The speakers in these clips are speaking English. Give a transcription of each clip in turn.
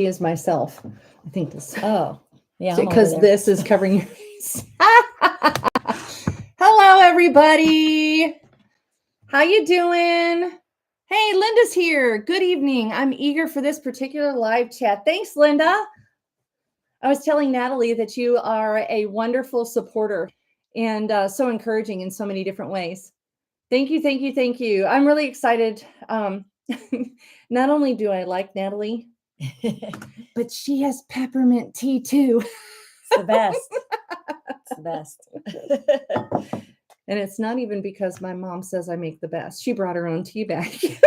is myself. I think this. Oh, yeah. Because this is covering your face. Hello, everybody. How you doing? Hey, Linda's here. Good evening. I'm eager for this particular live chat. Thanks, Linda. I was telling Natalie that you are a wonderful supporter and so encouraging in so many different ways. Thank you, thank you, thank you. I'm really excited. Not only do I like Natalie, but she has peppermint tea too. It's the best. It's the best. And it's not even because my mom says I make the best. She brought her own tea bag.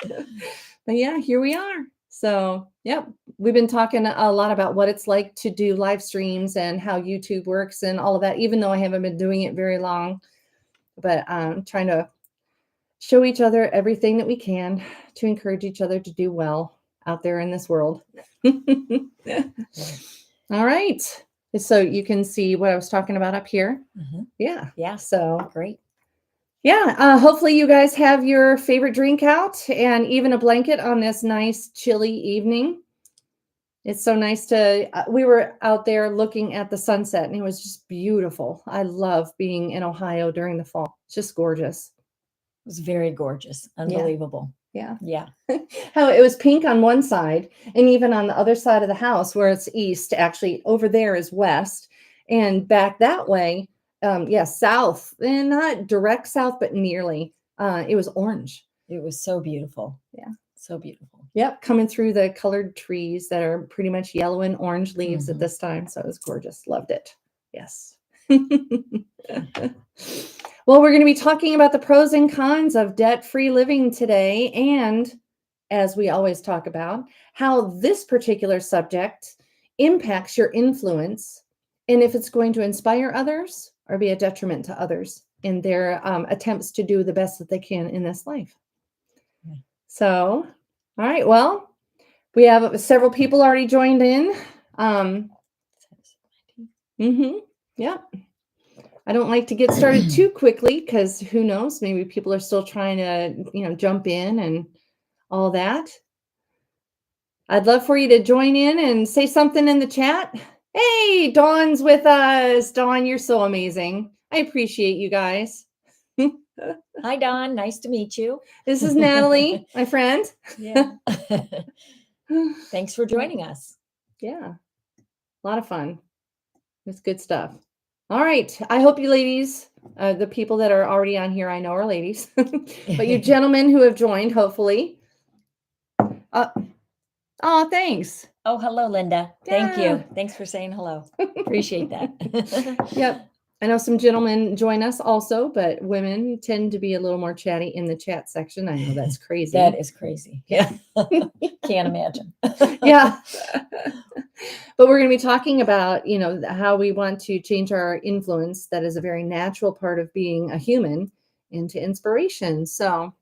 But yeah, here we are. So, yep, we've been talking a lot about what it's like to do live streams and how YouTube works and all of that, even though I haven't been doing it very long. But I'm trying to show each other everything that we can to encourage each other to do well out there in this world. All right. So you can see what I was talking about up here. Mm-hmm. Yeah. Yeah. So great. Yeah. Hopefully you guys have your favorite drink out and even a blanket on this nice chilly evening. It's so nice to, we were out there looking at the sunset and it was just beautiful. I love being in Ohio during the fall. It's just gorgeous. It was very gorgeous. Unbelievable. Yeah. Yeah. How it was pink on one side and even on the other side of the house where it's east, actually over there is west and back that way. South and not direct south, but nearly. It was orange. It was so beautiful. Yeah. So beautiful. Yep. Coming through the colored trees that are pretty much yellow and orange leaves at this time. So it was gorgeous. Loved it. Yes. Well, we're going to be talking about the pros and cons of debt-free living today. And as we always talk about, how this particular subject impacts your influence and if it's going to inspire others or be a detriment to others in their attempts to do the best that they can in this life. Yeah. So, all right. Well, we have several people already joined in. Yeah. I don't like to get started too quickly because who knows, maybe people are still trying to, jump in and all that. I'd love for you to join in and say something in the chat. Hey, Dawn's with us. Dawn, you're so amazing. I appreciate you guys. Hi, Dawn. Nice to meet you. This is Natalie, my friend. Yeah. Thanks for joining us. Yeah. A lot of fun. It's good stuff. All right. I hope you ladies, the people that are already on here, I know are ladies, but you gentlemen who have joined, hopefully. Oh, thanks. Oh, hello, Linda. Thank you. Thanks for saying hello. Appreciate that. Yep. I know some gentlemen join us also, but women tend to be a little more chatty in the chat section. I know that's crazy. That is crazy. Yeah. Can't imagine. Yeah. But we're going to be talking about, how we want to change our influence. That is a very natural part of being a human into inspiration. So,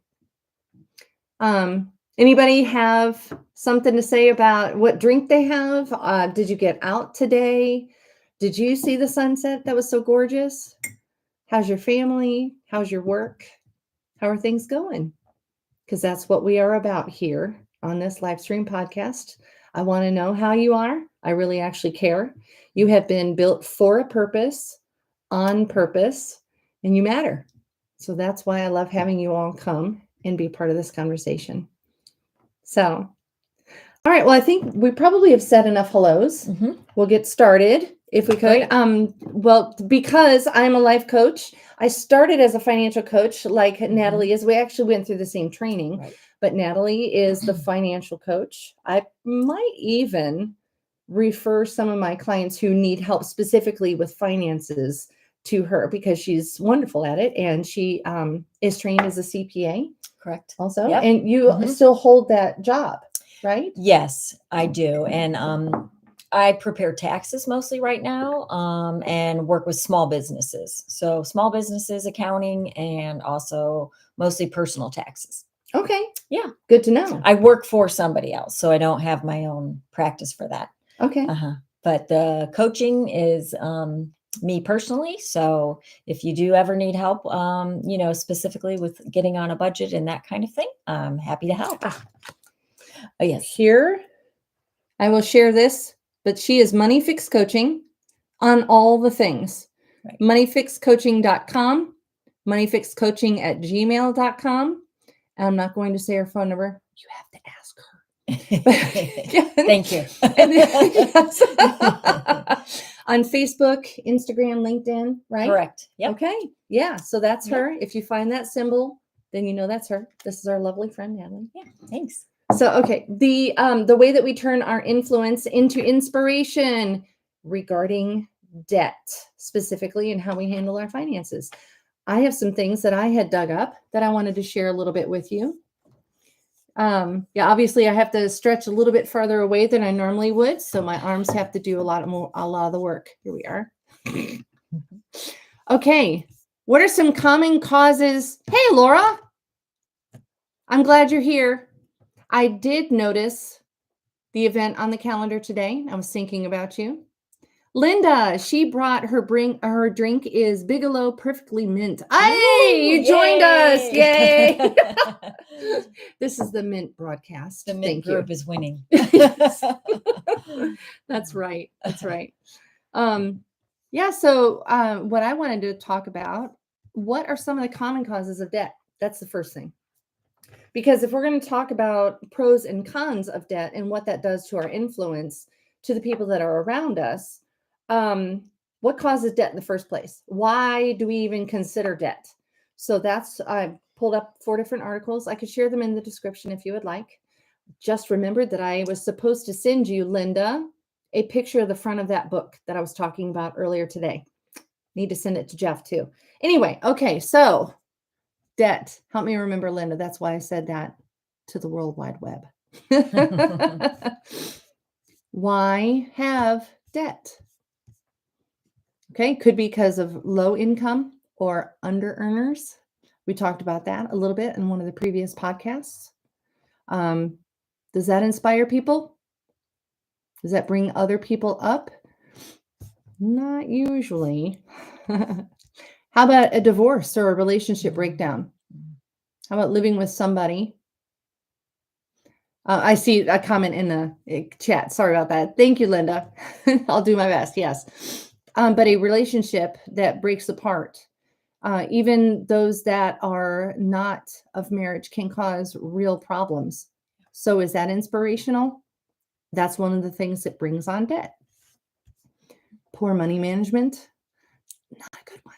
anybody have something to say about what drink they have? Did you get out today? Did you see the sunset that was so gorgeous? How's your family? How's your work? How are things going? Because that's what we are about here on this live stream podcast. I want to know how you are. I really actually care. You have been built for a purpose, on purpose, and you matter. So that's why I love having you all come and be part of this conversation. So, all right. Well, I think we probably have said enough hellos. Mm-hmm. We'll get started if we could. Well, because I'm a life coach, I started as a financial coach like Natalie is. We actually went through the same training, right. But Natalie is the financial coach. I might even refer some of my clients who need help specifically with finances to her because she's wonderful at it. And she is trained as a CPA. Correct. Also. Yep. And you still hold that job, right? Yes, I do. And I prepare taxes mostly right now and work with small businesses. So small businesses, accounting, and also mostly personal taxes. Okay. Yeah. Good to know. I work for somebody else, so I don't have my own practice for that. Okay. But the coaching is me personally. So if you do ever need help, specifically with getting on a budget and that kind of thing, I'm happy to help. Oh, yes. Here I will share this, but she is Money Fix Coaching on all the things. Right. Moneyfixcoaching.com, moneyfixcoaching@gmail.com. I'm not going to say her phone number. You have to ask her. Thank you. Yes. On Facebook, Instagram, LinkedIn, right? Correct. Yep. Okay. Yeah. So that's Yep. her. If you find that symbol, then you know that's her. This is our lovely friend, Natalie. Yeah. Thanks. So, okay. The way that we turn our influence into inspiration regarding debt specifically and how we handle our finances. I have some things that I had dug up that I wanted to share a little bit with you. Obviously I have to stretch a little bit farther away than I normally would. So my arms have to do a lot of the work. Here we are. Okay. What are some common causes? Hey, Laura, I'm glad you're here. I did notice the event on the calendar today. I was thinking about you. Linda, she brought her drink is Bigelow Perfectly Mint. Hey, you joined us. Yay. This is the Mint broadcast. The Mint group is winning. That's right. That's right. So what I wanted to talk about, what are some of the common causes of debt? That's the first thing. Because if we're going to talk about pros and cons of debt and what that does to our influence to the people that are around us, what causes debt in the first place? Why do we even consider debt? So I pulled up 4 different articles. I could share them in the description if you would like. Just remembered that I was supposed to send you, Linda, a picture of the front of that book that I was talking about earlier today. Need to send it to Jeff too. Anyway, okay, so debt. Help me remember, Linda. That's why I said that to the World Wide Web. Why have debt? Okay, could be because of low income or under earners. We talked about that a little bit in one of the previous podcasts. Does that inspire people? Does that bring other people up? Not usually. How about a divorce or a relationship breakdown? How about living with somebody? I see a comment in the chat. Sorry about that. Thank you, Linda. I'll do my best. Yes. But a relationship that breaks apart, even those that are not of marriage, can cause real problems. So is that inspirational? That's one of the things that brings on debt. Poor money management, not a good one.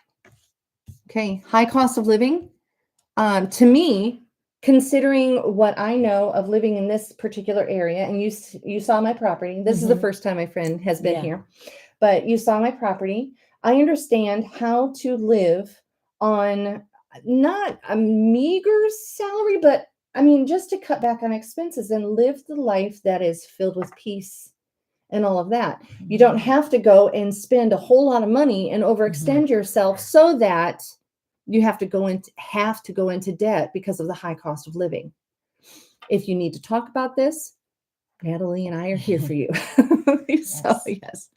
Okay, high cost of living. To me, considering what I know of living in this particular area, and you saw my property. This is the first time my friend has been here, but you saw my property. I understand how to live on not a meager salary, but I mean, just to cut back on expenses and live the life that is filled with peace and all of that. You don't have to go and spend a whole lot of money and overextend yourself so that you have to go into debt because of the high cost of living. If you need to talk about this, Natalie and I are here for you. So, yes.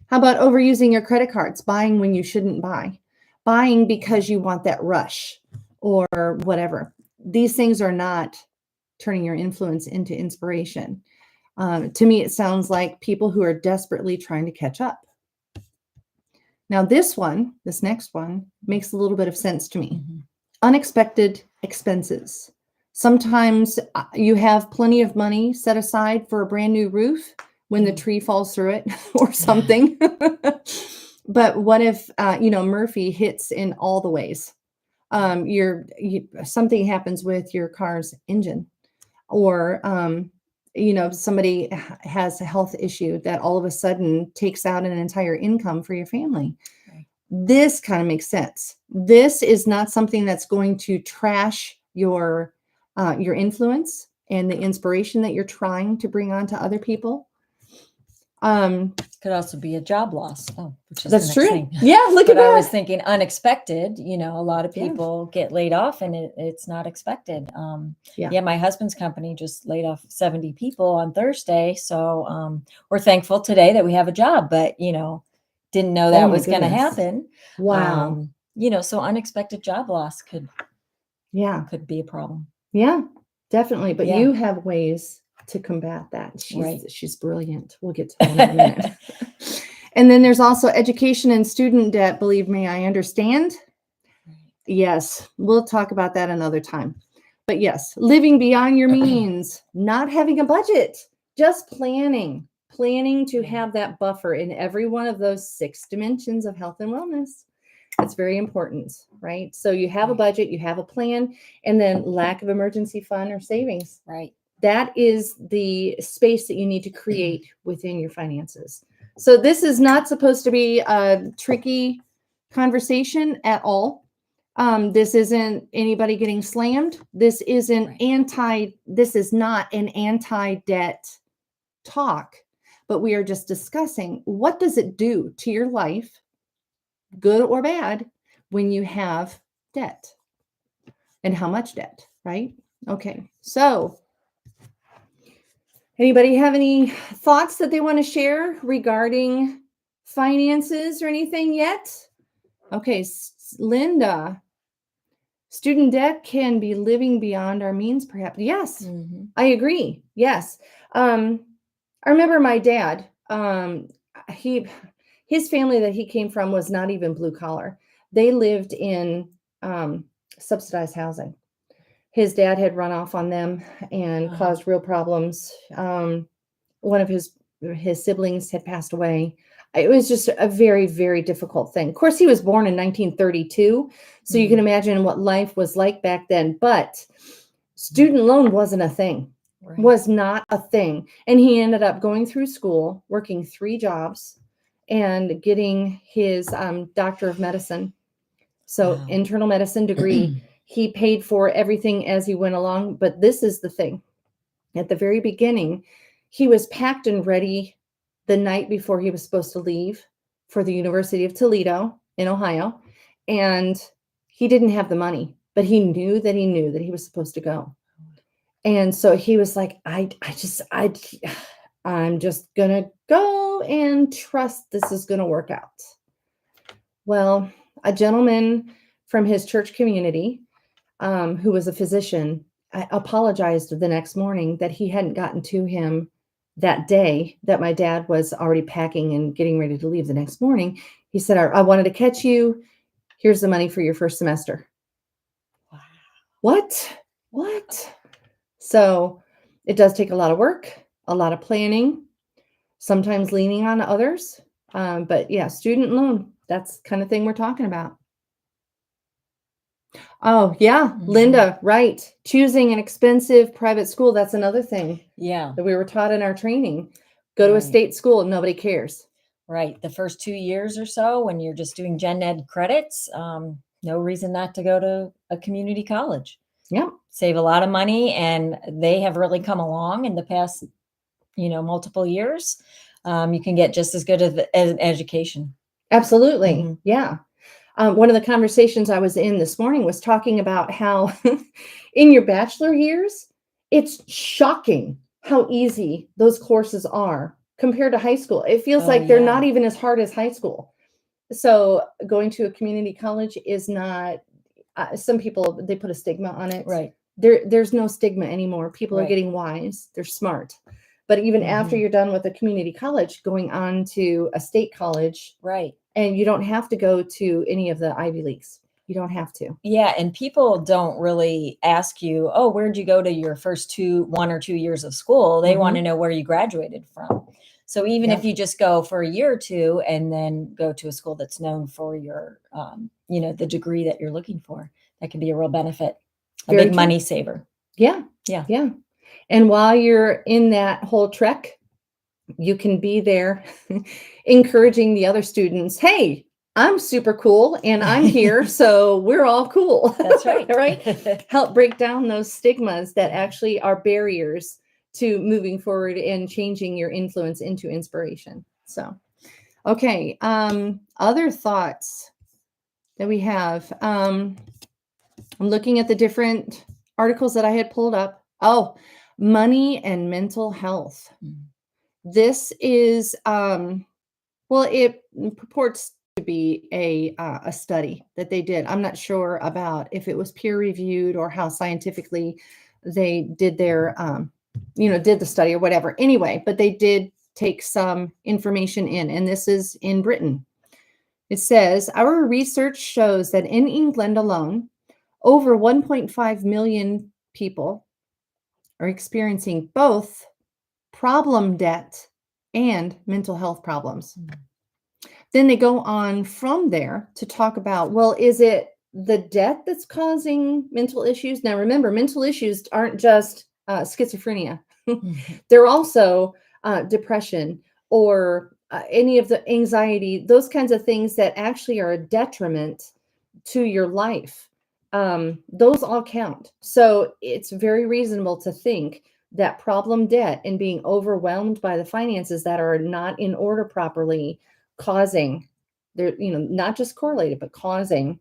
How about overusing your credit cards, buying when you shouldn't buy, buying because you want that rush or whatever? These things are not turning your influence into inspiration. To me, it sounds like people who are desperately trying to catch up. Now, this next one makes a little bit of sense to me. Unexpected expenses. Sometimes you have plenty of money set aside for a brand new roof when the tree falls through it or something. But what if, Murphy hits in all the ways? Something happens with your car's engine, or somebody has a health issue that all of a sudden takes out an entire income for your family. Right. This kind of makes sense. This is not something that's going to trash your influence and the inspiration that you're trying to bring on to other people. Could also be a job loss. Oh, which is that's the next true. Thing. Yeah, look at that. I was thinking unexpected. A lot of people get laid off, and it's not expected. My husband's company just laid off 70 people on Thursday, so we're thankful today that we have a job. But didn't know that was going to happen. Wow. So unexpected job loss could be a problem. Yeah, definitely. But you have ways to combat that. Right. She's brilliant. We'll get to that in a minute. And then there's also education and student debt. Believe me, I understand. Yes, we'll talk about that another time. But yes, living beyond your means, not having a budget, just planning to have that buffer in every one of those 6 dimensions of health and wellness. It's very important, right? So you have a budget, you have a plan, and then lack of emergency fund or savings. Right. That is the space that you need to create within your finances. So this is not supposed to be a tricky conversation at all. This isn't anybody getting slammed. This isn't this is not an anti-debt talk, but we are just discussing what does it do to your life, good or bad, when you have debt and how much debt, right? Okay. So anybody have any thoughts that they want to share regarding finances or anything yet? Okay, Linda, student debt can be living beyond our means, perhaps. Yes, I agree. Yes. I remember my dad, his family that he came from was not even blue collar. They lived in subsidized housing. His dad had run off on them and caused real problems. One of his siblings had passed away. It was just a very, very difficult thing. Of course, he was born in 1932, so you can imagine what life was like back then. But student loan wasn't a thing, was not a thing. And he ended up going through school, working 3 jobs, and getting his doctor of medicine. So internal medicine degree. He paid for everything as he went along. But this is the thing. At the very beginning, he was packed and ready the night before he was supposed to leave for the University of Toledo in Ohio. And he didn't have the money, but he knew that he was supposed to go. And so he was like, I'm just going to go and trust this is going to work out. Well, a gentleman from his church community, who was a physician, apologized the next morning that he hadn't gotten to him that day, that my dad was already packing and getting ready to leave the next morning. He said, I wanted to catch you. Here's the money for your first semester. Wow. What? So it does take a lot of work, a lot of planning, sometimes leaning on others. But yeah, student loan, that's the kind of thing we're talking about. Oh, yeah. Linda, right. Choosing an expensive private school. That's another thing. Yeah. That we were taught in our training. Go to a state school. Nobody cares. Right. The first 2 years or so when you're just doing gen ed credits, no reason not to go to a community college. Yeah. Save a lot of money, and they have really come along in the past, multiple years. You can get just as good as an education. Absolutely. Yeah. One of the conversations I was in this morning was talking about how in your bachelor years, it's shocking how easy those courses are compared to high school. It feels like they're not even as hard as high school. So going to a community college is not, some people, they put a stigma on it. Right. There's no stigma anymore. People are getting wise. They're smart. But even after you're done with a community college, going on to a state college. Right. And you don't have to go to any of the Ivy Leagues. You don't have to. Yeah. And people don't really ask you, oh, where'd you go to your first 1 or 2 years of school? They want to know where you graduated from. So even if you just go for a year or 2 and then go to a school that's known for your, the degree that you're looking for, that can be a real benefit, a big money saver. Yeah. Yeah. Yeah. And while you're in that whole trek, you can be there encouraging the other students. Hey, I'm super cool and I'm here. So we're all cool. That's right. Right. Help break down those stigmas that actually are barriers to moving forward and changing your influence into inspiration. So, okay. Other thoughts that we have. I'm looking at the different articles that I had pulled up. Oh, money and mental health. This is, it purports to be a study that they did. I'm not sure about if it was peer reviewed or how scientifically they did their did the study or whatever. Anyway, but they did take some information in, and this is in Britain. It says, our research shows that in England alone, over 1.5 million people are experiencing both problem debt and mental health problems. Then they go on from there to talk about, well, is it the debt that's causing mental issues? Now, remember, mental issues aren't just schizophrenia. They're also depression or any of the anxiety, those kinds of things that actually are a detriment to your life. Those all count. So it's very reasonable to think that problem debt and being overwhelmed by the finances that are not in order properly causing, they're not just correlated, but causing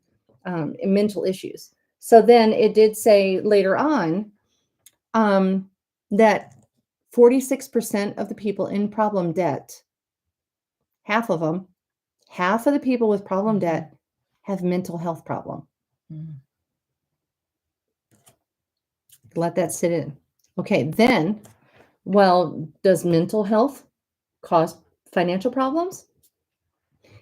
mental issues. So then it did say later on that 46% of the people in problem debt, half of the people with problem debt have mental health problem. Let that sit in. Okay, then, well, does mental health cause financial problems?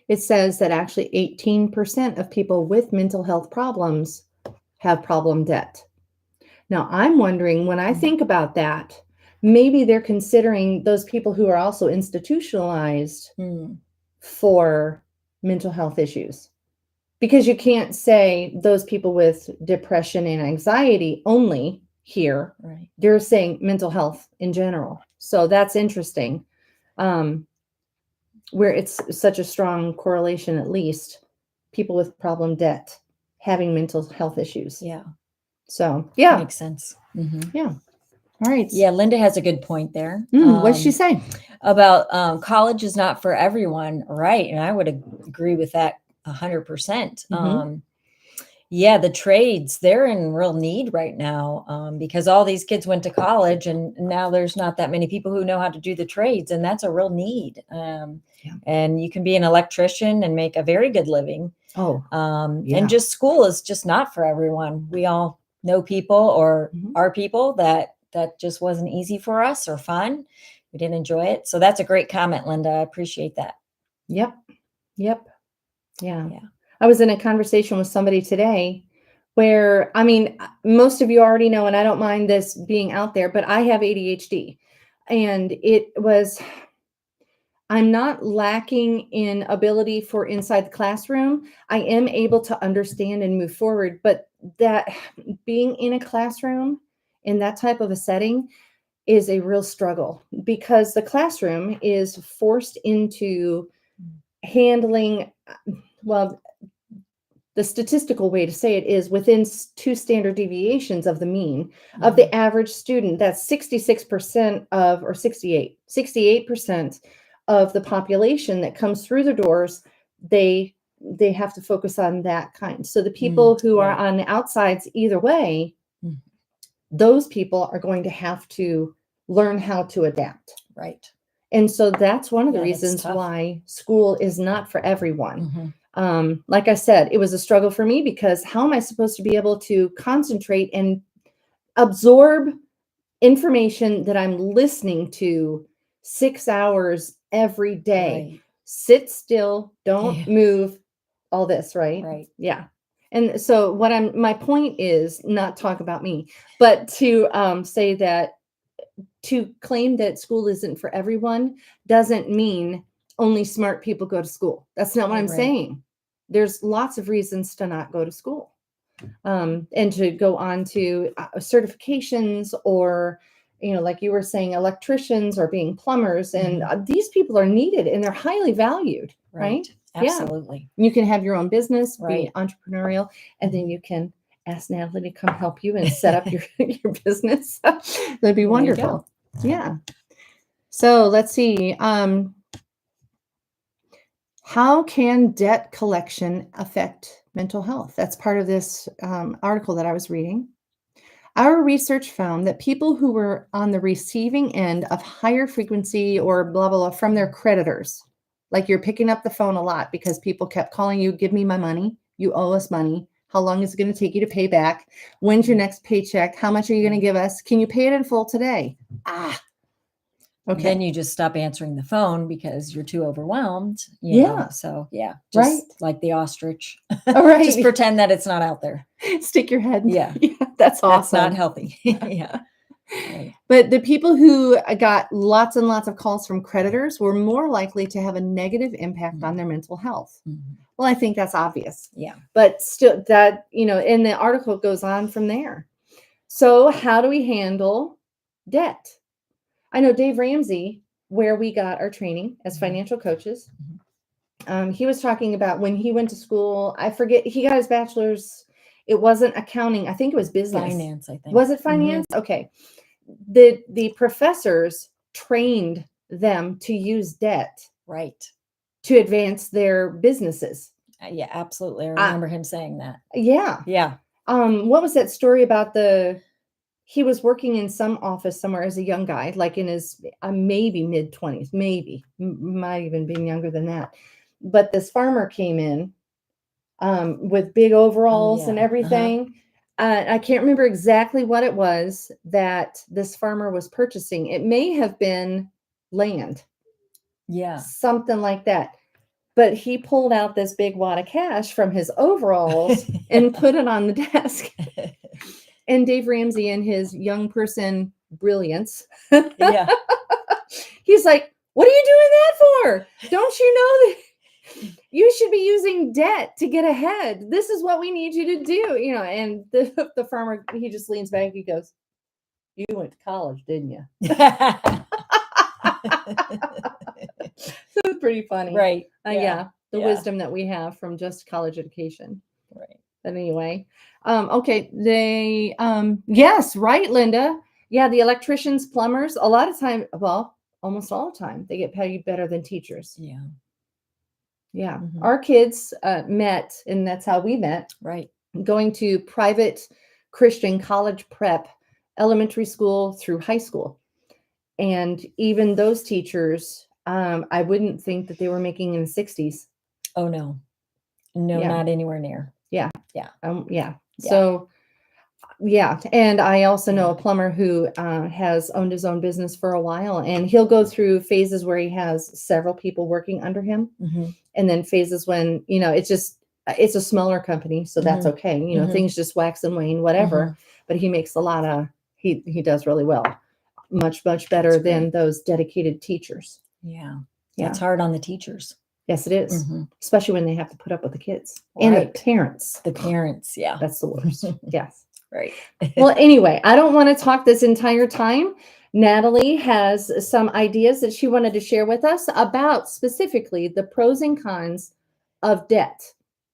It says that actually 18% of people with mental health problems have problem debt. Now, I'm wondering, when I think about that, maybe they're considering those people who are also institutionalized for mental health issues. Because you can't say those people with depression and anxiety only here. Right. They're saying mental health in general. So that's interesting. Where it's such a strong correlation, at least people with problem debt having mental health issues. Yeah. So, yeah. Makes sense. Yeah. All right. Yeah, Linda has a good point there. What'd she say? About college is not for everyone, right? And I would agree with that 100%. Yeah, the trades, they're in real need right now because all these kids went to college and now there's not that many people who know how to do the trades, and that's a real need. And you can be an electrician and make a very good living. And just school is just not for everyone. We all know people or are people that just wasn't easy for us or fun. We didn't enjoy it. So that's a great comment, Linda. I appreciate that. Yep. Yeah. I was in a conversation with somebody today where, most of you already know, and I don't mind this being out there, but I have ADHD. And I'm not lacking in ability for inside the classroom. I am able to understand and move forward, but that being in a classroom in that type of a setting is a real struggle, because the classroom is forced into handling, well, the statistical way to say it is within 2 standard deviations of the mean of the average student. That's 66% of, or 68% of the population that comes through the doors. They have to focus on that kind. So the people who are on the outsides, either way, those people are going to have to learn how to adapt. Right. And so that's one of the reasons why school is not for everyone. Like I said, it was a struggle for me, because how am I supposed to be able to concentrate and absorb information that I'm listening to 6 hours every day? Right. Sit still, don't move, all this, right? Right. Yeah. And so my point is not talk about me, but to say that to claim that school isn't for everyone doesn't mean only smart people go to school. That's not what I'm saying. There's lots of reasons to not go to school, and to go on to certifications, or, like you were saying, electricians or being plumbers. And these people are needed and they're highly valued, right? Absolutely. Yeah. You can have your own business, be entrepreneurial, and then you can ask Natalie to come help you and set up your business. That'd be wonderful. Yeah. So let's see. How can debt collection affect mental health? That's part of this article that I was reading. Our research found that people who were on the receiving end of higher frequency or blah, blah, blah from their creditors, like you're picking up the phone a lot because people kept calling you, give me my money, you owe us money, How long is it going to take you to pay back? When's your next paycheck? How much are you going to give us? Can you pay it in full today? Okay. Then you just stop answering the phone because you're too overwhelmed. You know? So yeah, just like the ostrich. All right. Just pretend that it's not out there. Stick your head. Yeah. That's awesome. That's not healthy. Yeah. Right. But the people who got lots and lots of calls from creditors were more likely to have a negative impact on their mental health. Well, I think that's obvious. Yeah. But still, that, in the article goes on from there. So how do we handle debt? I know Dave Ramsey, where we got our training as financial coaches, he was talking about when he went to school. I forget, he got his bachelor's. It wasn't accounting. I think it was business. Finance, I think. Was it finance? Okay. The professors trained them to use debt to advance their businesses. Yeah, absolutely. I remember him saying that. Yeah. Yeah. What was that story about he was working in some office somewhere as a young guy, like in his maybe mid-20s, maybe, might even been younger than that. But this farmer came in with big overalls and everything. I can't remember exactly what it was that this farmer was purchasing. It may have been land. Yeah. Something like that. But he pulled out this big wad of cash from his overalls and put it on the desk. And Dave Ramsey, in his young person brilliance, he's like, "What are you doing that for? Don't you know that you should be using debt to get ahead? This is what we need you to do." And the farmer, he just leans back. He goes, "You went to college, didn't you?" So it's pretty funny. Right. The wisdom that we have from just college education. Right. But anyway, okay. Yes, right, Linda. Yeah, the electricians, plumbers, a lot of time, well, almost all the time, they get paid better than teachers. Yeah. Yeah. Our kids met, and that's how we met. Right. Going to private Christian college prep, elementary school through high school. And even those teachers, I wouldn't think that they were making in the 60s. Oh, no. No, not anywhere near. Yeah. Yeah. Yeah. So, yeah. And I also know a plumber who has owned his own business for a while, and he'll go through phases where he has several people working under him. And then phases when, it's a smaller company. So that's okay. Things just wax and wane, whatever. But he makes he does really well. Much, much better than those dedicated teachers. Yeah. It's hard on the teachers. Yes, it is. Especially when they have to put up with the kids and the parents. The parents, yeah. That's the worst. Yes. Right. Well, anyway, I don't want to talk this entire time. Natalie has some ideas that she wanted to share with us about specifically the pros and cons of debt.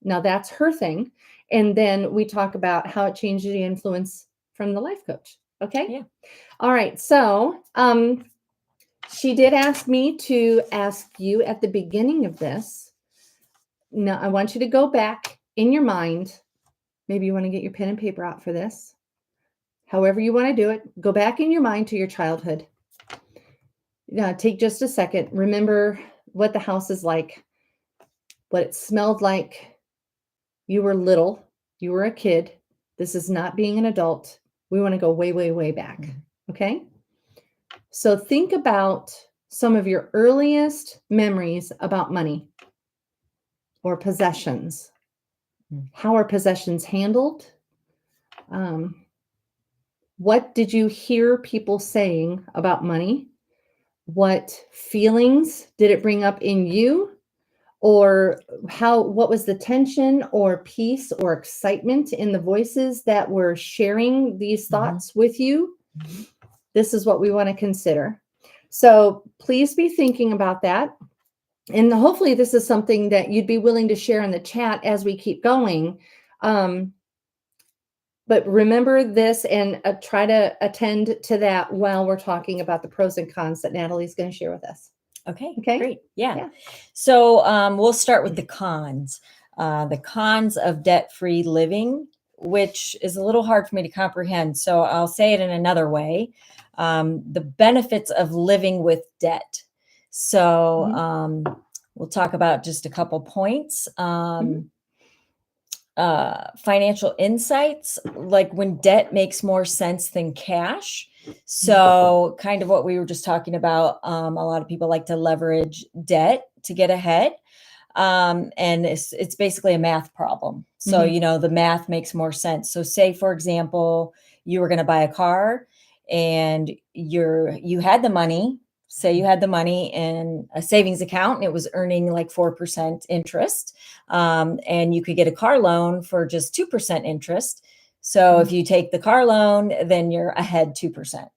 Now, that's her thing. And then we talk about how it changes the influence from the life coach. Okay? Yeah. All right. So, she did ask me to ask you at the beginning of this. Now, I want you to go back in your mind. Maybe you want to get your pen and paper out for this. However you want to do it, go back in your mind to your childhood. Now, take just a second. Remember what the house is like, what it smelled like. You were little. You were a kid. This is not being an adult. We want to go way, way, way back. Okay? So think about some of your earliest memories about money or possessions. How are possessions handled? What did you hear people saying about money? What feelings did it bring up in you? Or what was the tension or peace or excitement in the voices that were sharing these thoughts with you? This is what we want to consider. So please be thinking about that. And hopefully this is something that you'd be willing to share in the chat as we keep going. But remember this and try to attend to that while we're talking about the pros and cons that Natalie's going to share with us. Okay, Okay, great. Yeah. So we'll start with the cons. The cons of debt-free living, which is a little hard for me to comprehend. So I'll say it in another way. The benefits of living with debt. So we'll talk about just a couple points. financial insights, like when debt makes more sense than cash. So kind of what we were just talking about, a lot of people like to leverage debt to get ahead. And it's basically a math problem. So, the math makes more sense. So say, for example, you were going to buy a car and you had the money. Say you had the money in a savings account and it was earning like 4% interest. And you could get a car loan for just 2% interest. So if you take the car loan, then you're ahead 2%.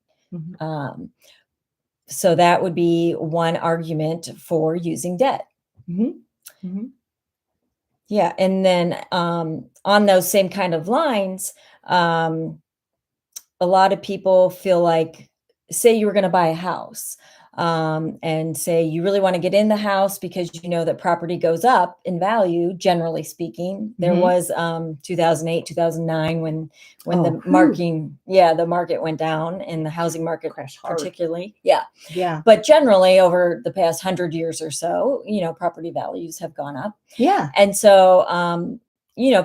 So that would be one argument for using debt. Yeah. And then on those same kind of lines, a lot of people feel like, say you were going to buy a house, and say you really want to get in the house because you know that property goes up in value, generally speaking. There was 2008, 2009 when the market went down and the housing market crashed particularly. Yeah. But generally over the past 100 years or so, property values have gone up. Yeah. And so,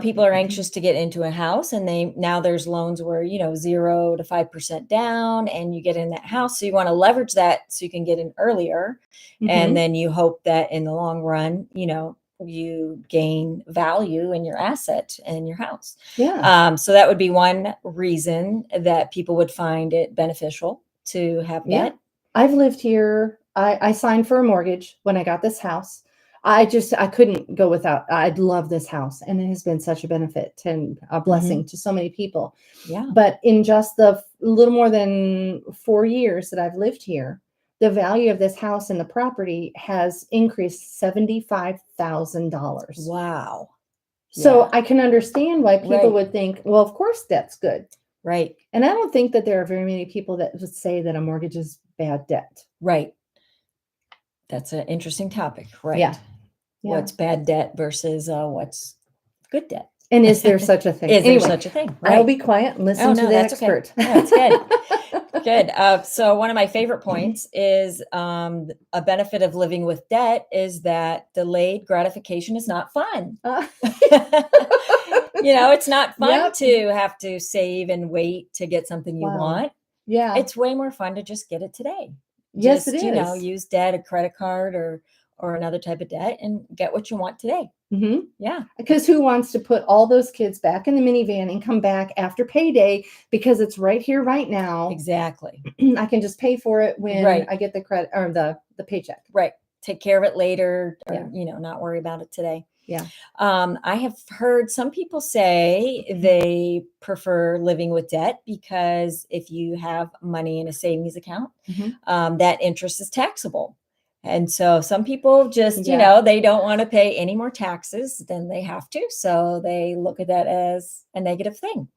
people are anxious to get into a house, and now there's loans where, 0 to 5% down, and you get in that house. So you want to leverage that so you can get in earlier. And then you hope that in the long run, you gain value in your asset and your house. Yeah. So that would be one reason that people would find it beneficial to have debt. I've lived here. I signed for a mortgage when I got this house. I couldn't go without. I love this house, and it has been such a benefit and a blessing to so many people. Yeah. But in just the little more than 4 years that I've lived here, the value of this house and the property has increased $75,000. Wow. So I can understand why people would think, well, of course that's good. Right. And I don't think that there are very many people that would say that a mortgage is bad debt. Right. That's an interesting topic. Right. Yeah. What's bad debt versus what's good debt? And is there such a thing? Is there such a thing? Right. I'll be quiet and listen to the expert. Okay. No, that's good. Good. So one of my favorite points is a benefit of living with debt is that delayed gratification is not fun. It's not fun to have to save and wait to get something you want. Yeah. It's way more fun to just get it today. Yes, it is. Use debt, a credit card or another type of debt and get what you want today. Yeah. Because who wants to put all those kids back in the minivan and come back after payday because it's right here, right now. Exactly. I can just pay for it when I get the credit or the paycheck. Right. Take care of it later or, not worry about it today. Yeah. I have heard some people say they prefer living with debt because if you have money in a savings account, that interest is taxable. And so some people just, they don't want to pay any more taxes than they have to. So they look at that as a negative thing.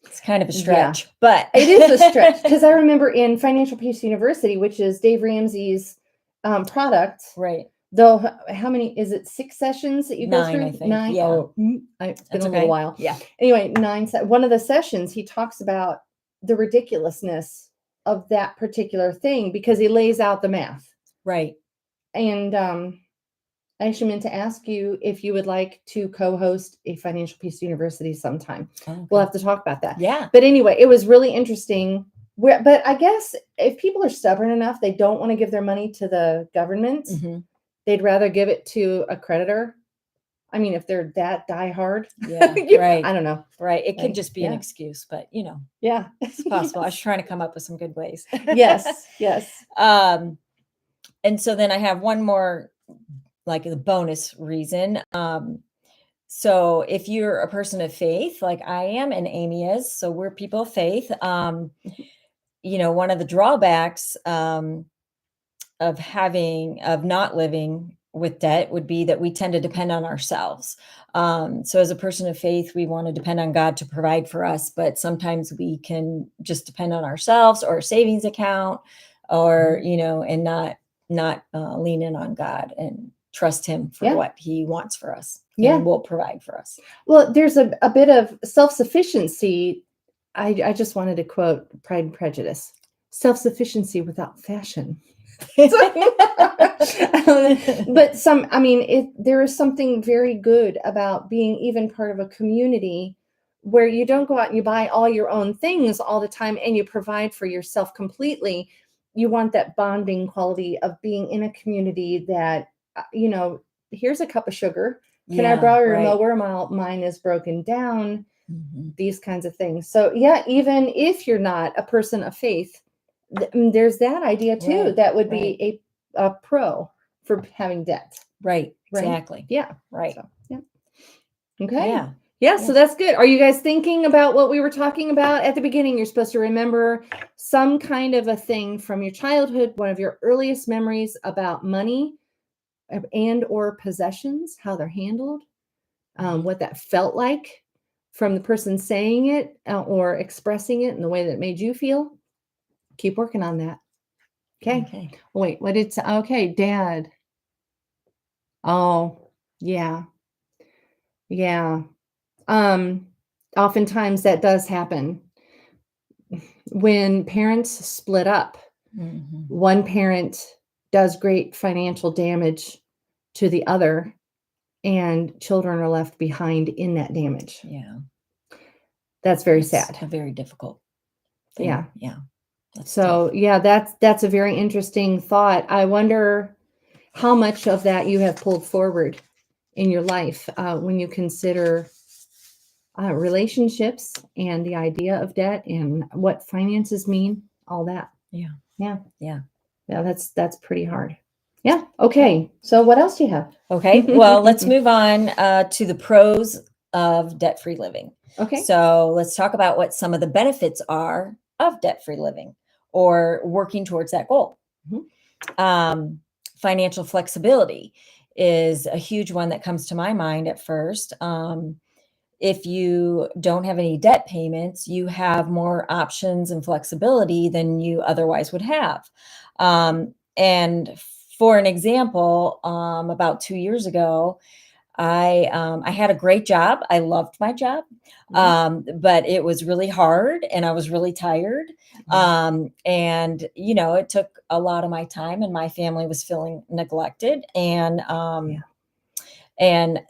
It's kind of a stretch, but it is a stretch because I remember in Financial Peace University, which is Dave Ramsey's product. Right. Though, how many is it? 6 sessions that you go 9, through? I think. 9. Yeah. Oh, it's been a little while. Yeah. Anyway, 9. One of the sessions, he talks about the ridiculousness of that particular thing because he lays out the math. Right. And I actually meant to ask you if you would like to co-host a Financial Peace University sometime. Okay. We'll have to talk about that. Yeah. But anyway, it was really interesting. But I guess if people are stubborn enough, they don't want to give their money to the government. They'd rather give it to a creditor. I mean, if they're that diehard. Yeah. Right. I don't know. Right. It could just be an excuse, but Yeah. It's possible. I was trying to come up with some good ways. Yes. Yes. And so then I have one more, like the bonus reason. So if you're a person of faith, like I am and Amy is, so we're people of faith. One of the drawbacks of not living with debt would be that we tend to depend on ourselves. So as a person of faith, we want to depend on God to provide for us, but sometimes we can just depend on ourselves or a savings account or, and not lean in on God and trust him for what he wants for us and will provide for us. Well, there's a bit of self-sufficiency. I just wanted to quote Pride and Prejudice, self-sufficiency without fashion. But there is something very good about being even part of a community where you don't go out and you buy all your own things all the time and you provide for yourself completely. You want that bonding quality of being in a community that, here's a cup of sugar. Can I borrow your mower? Mine is broken down. Mhm. These kinds of things. So yeah, even if you're not a person of faith, there's that idea too. Right, That would right. be a pro for having debt. Right. Right? Exactly. Yeah. Right. So, yeah. Okay. Yeah. Yeah. So that's good. Are you guys thinking about what we were talking about at the beginning? You're supposed to remember some kind of a thing from your childhood, one of your earliest memories about money and or possessions, how they're handled, what that felt like from the person saying it or expressing it in the way that it made you feel. Keep working on that. Okay. Okay. Wait, what did okay, dad. Oh, yeah. Yeah. Um, Oftentimes that does happen. When parents split up, Mhm. one parent does great financial damage to the other, and children are left behind in that damage. Yeah. That's very It's sad. a very difficult thing. Yeah. Yeah. That's So, tough. yeah, that's a very interesting thought. I wonder how much of that you have pulled forward in your life when you consider relationships and the idea of debt and what finances mean, all that. Yeah. Yeah. Yeah. Yeah, that's pretty hard. Yeah. Okay. So what else do you have? Okay. Well, let's move on to the pros of debt-free living. Okay. So let's talk about what some of the benefits are of debt-free living or working towards that goal. Mhm. Financial flexibility is a huge one that comes to my mind at first. If you don't have any debt payments, you have more options and flexibility than you otherwise would have. And for an example, about 2 years ago, I had a great job. I loved my job, but it was really hard and I was really tired. And it took a lot of my time, and my family was feeling neglected. And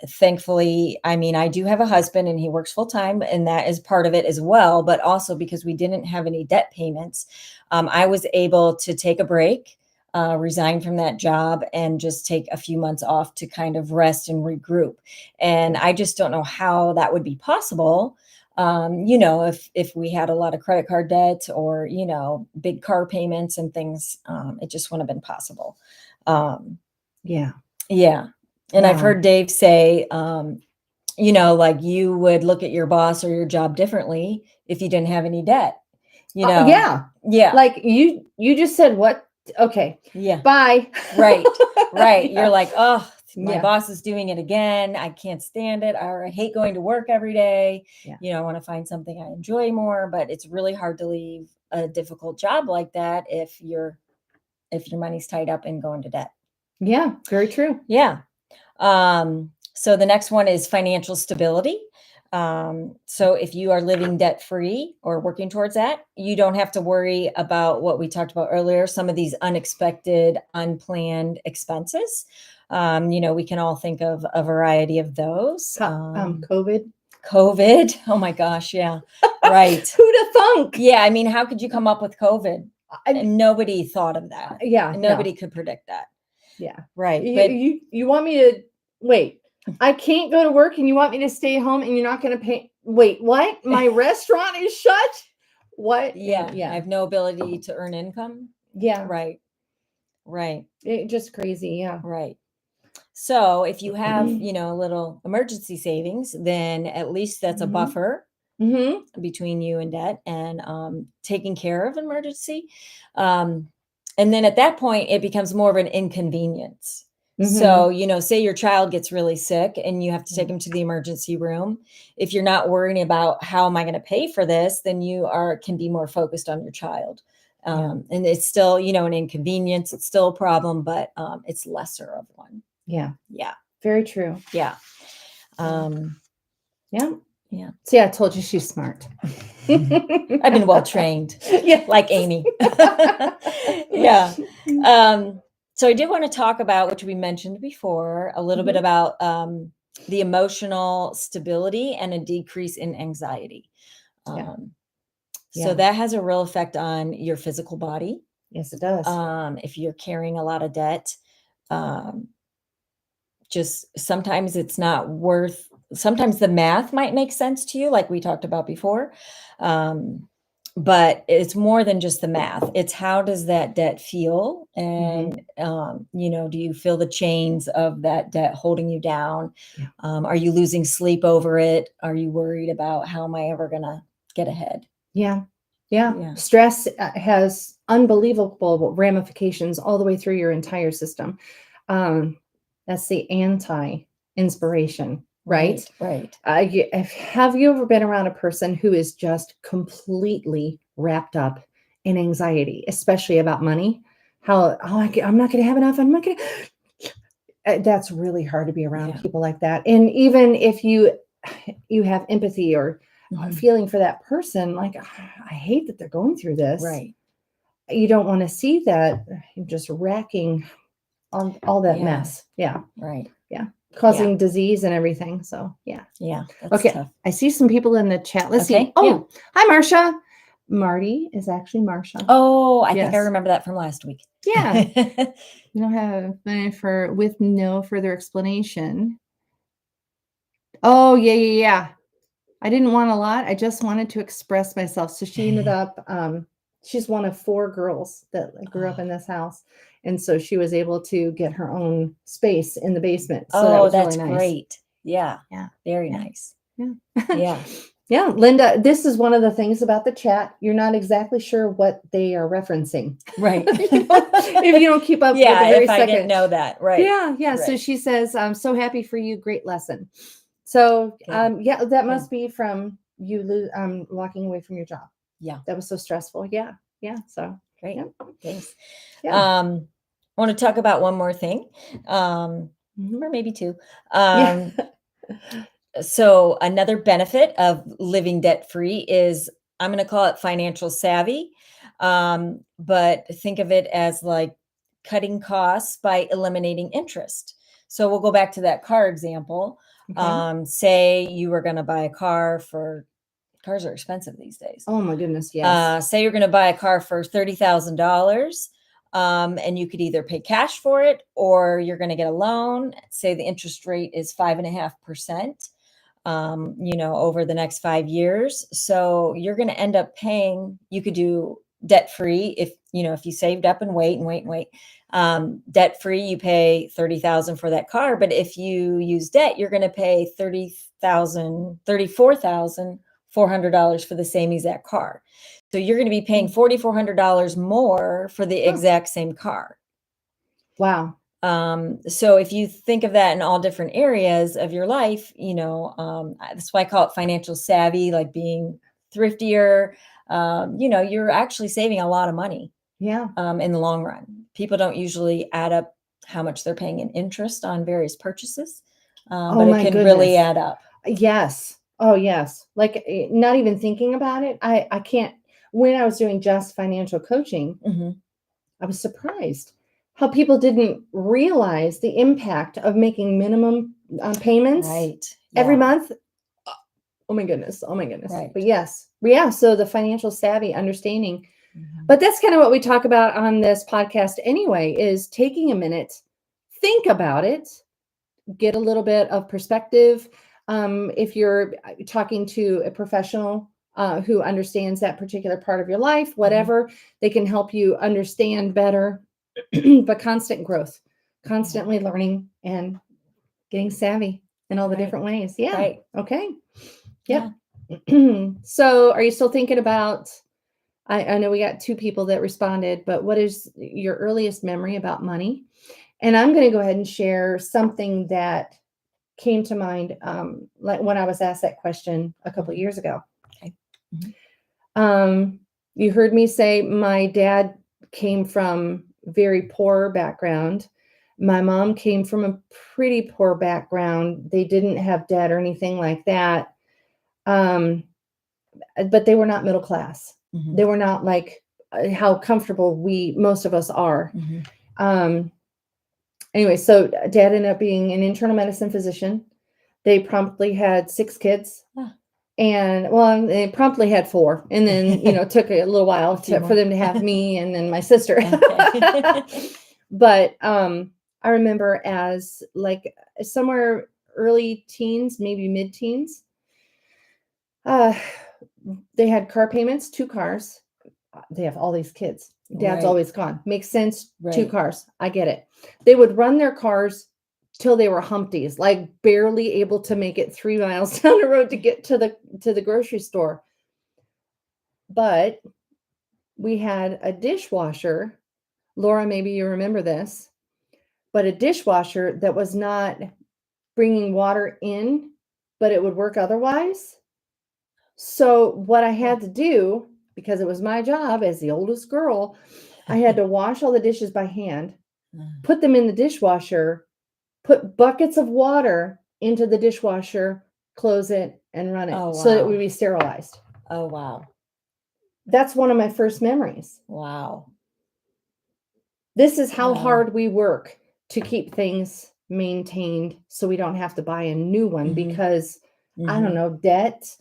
thankfully, I mean, I do have a husband and he works full time, and that is part of it as well. But also because we didn't have any debt payments, I was able to take a break, resign from that job, and just take a few months off to kind of rest and regroup. And I just don't know how that would be possible. If we had a lot of credit card debt or, big car payments and things, it just wouldn't have been possible. Yeah. Yeah. And I've Wow. heard Dave say, like you would look at your boss or your job differently if you didn't have any debt, Yeah. Yeah. Like you just said what? Okay. Yeah. Bye. Right. Right. Yeah. You're like, oh, my Yeah. boss is doing it again. I can't stand it. Or I hate going to work every day. Yeah. I want to find something I enjoy more, but it's really hard to leave a difficult job like that if your money's tied up in going to debt. Yeah. Very true. Yeah. So the next one is financial stability. So if you are living debt free or working towards that, you don't have to worry about what we talked about earlier, some of these unexpected, unplanned expenses. We can all think of a variety of those. COVID. COVID. Oh my gosh. Yeah. Right. Who'd have thunk? Yeah. I mean, how could you come up with COVID? And nobody thought of that. Yeah. Nobody could predict that. Yeah. Right. But you want me to wait? I can't go to work and you want me to stay home and you're not going to pay. Wait, what? My restaurant is shut? What? Yeah. Yeah. I have no ability to earn income. Yeah. Right. Right. Just crazy. Yeah. Right. So if you have, a little emergency savings, then at least that's a buffer between you and debt and taking care of emergency. And then at that point, it becomes more of an inconvenience. So, say your child gets really sick and you have to take him to the emergency room. If you're not worrying about how am I going to pay for this, then you can be more focused on your child. And it's still, an inconvenience. It's still a problem, but it's lesser of one. Yeah. Yeah. Very true. Yeah. Yeah. Yeah. See, I told you she's smart. I've been well trained, Yeah. like Amy. Yeah. So I did want to talk about, which we mentioned before, a little bit about the emotional stability and a decrease in anxiety. Yeah. So that has a real effect on your physical body. Yes, it does. If you're carrying a lot of debt, just sometimes it's not worth, sometimes the math might make sense to you, like we talked about before. But it's more than just the math. It's how does that debt feel? And, do you feel the chains of that debt holding you down? Yeah. Are you losing sleep over it? Are you worried about how am I ever going to get ahead? Yeah. Yeah. Yeah. Stress has unbelievable ramifications all the way through your entire system. That's the anti-inspiration, right? Right. Have you ever been around a person who is just completely wrapped up in anxiety, especially about money? I'm not going to have enough. I'm not going to. That's really hard to be around people like that. And even if you have empathy or feeling for that person, like, I hate that they're going through this. Right. You don't want to see that just racking on all that mess. Yeah. Right. Yeah. Causing disease and everything. So yeah. Yeah. That's Okay. tough. I see some people in the chat. Let's see. Oh, Yeah. Hi, Marcia. Marty is actually Marcia. Oh, I think I remember that from last week. Yeah. You don't have with no further explanation. Oh, yeah. I didn't want a lot. I just wanted to express myself. So she ended up, she's one of 4 girls that grew up in this house. And so she was able to get her own space in the basement. So that was that's really nice. Great. Yeah. Yeah. Very nice. Yeah. Yeah. Yeah. Linda, this is one of the things about the chat. You're not exactly sure what they are referencing. Right. If you don't keep up with the very if I didn't know that. Right. Yeah. Right. So she says, I'm so happy for you. Great lesson. So, that must be from you walking away from your job. Yeah. That was so stressful. Yeah. Yeah. So great. Yeah. Thanks. Yeah. I want to talk about one more thing, or maybe 2. So another benefit of living debt-free is, I'm going to call it financial savvy. But think of it as like cutting costs by eliminating interest. So we'll go back to that car example. Okay. Say you were going to buy a car cars are expensive these days. Oh my goodness. Yes. Say you're going to buy a car for $30,000. And you could either pay cash for it or you're going to get a loan. Say the interest rate is 5.5%, over the next 5 years. So you're going to end up paying, you could do debt free. If you saved up and wait. Debt free, you pay $30,000 for that car. But if you use debt, you're going to pay $34,400 for the same exact car. So you're going to be paying $4,400 more for the exact same car. Wow. So if you think of that in all different areas of your life, that's why I call it financial savvy, like being thriftier. You're actually saving a lot of money. Yeah. In the long run. People don't usually add up how much they're paying in interest on various purchases, but it can really add up. Yes. Oh, yes. Like, not even thinking about it. I can't. When I was doing just financial coaching, I was surprised how people didn't realize the impact of making minimum payments every month. Oh my goodness. Right. But yes. Yeah. So the financial savvy understanding. But that's kind of what we talk about on this podcast anyway, is taking a minute, think about it, get a little bit of perspective. If you're talking to a professional who understands that particular part of your life, whatever, they can help you understand better. But constant growth, constantly learning and getting savvy in all the different ways. Yeah. Right. Okay. Yep. Yeah. So are you still thinking about, I know we got 2 people that responded, but what is your earliest memory about money? And I'm going to go ahead and share something that came to mind like when I was asked that question a couple of years ago. Okay. You heard me say my dad came from very poor background. My mom came from a pretty poor background. They didn't have debt or anything like that. But they were not middle class. Mhm. They were not like how comfortable most of us are. Mhm. Anyway, so dad ended up being an internal medicine physician. They promptly had 6 kids. Ah. And well, they promptly had 4, and then, you know, it took a little while for them to have me and then my sister. Okay. But I remember as like somewhere early teens, maybe mid-teens, they had car payments, 2 cars. They have all these kids. Dad's Right. always gone. Makes sense. 2 Right. cars. I get it. They would run their cars till they were humpties, like barely able to make it 3 miles down the road to get to the grocery store. But we had a dishwasher. Laura, maybe you remember this, but a dishwasher that was not bringing water in, but it would work otherwise. So what I had to do, because it was my job as the oldest girl, I had to wash all the dishes by hand, put them in the dishwasher, put buckets of water into the dishwasher, close it, and run it Oh, so that it wow. would be sterilized. Oh, wow. That's one of my first memories. Wow. This is how Wow. hard we work to keep things maintained so we don't have to buy a new one because I don't know, debt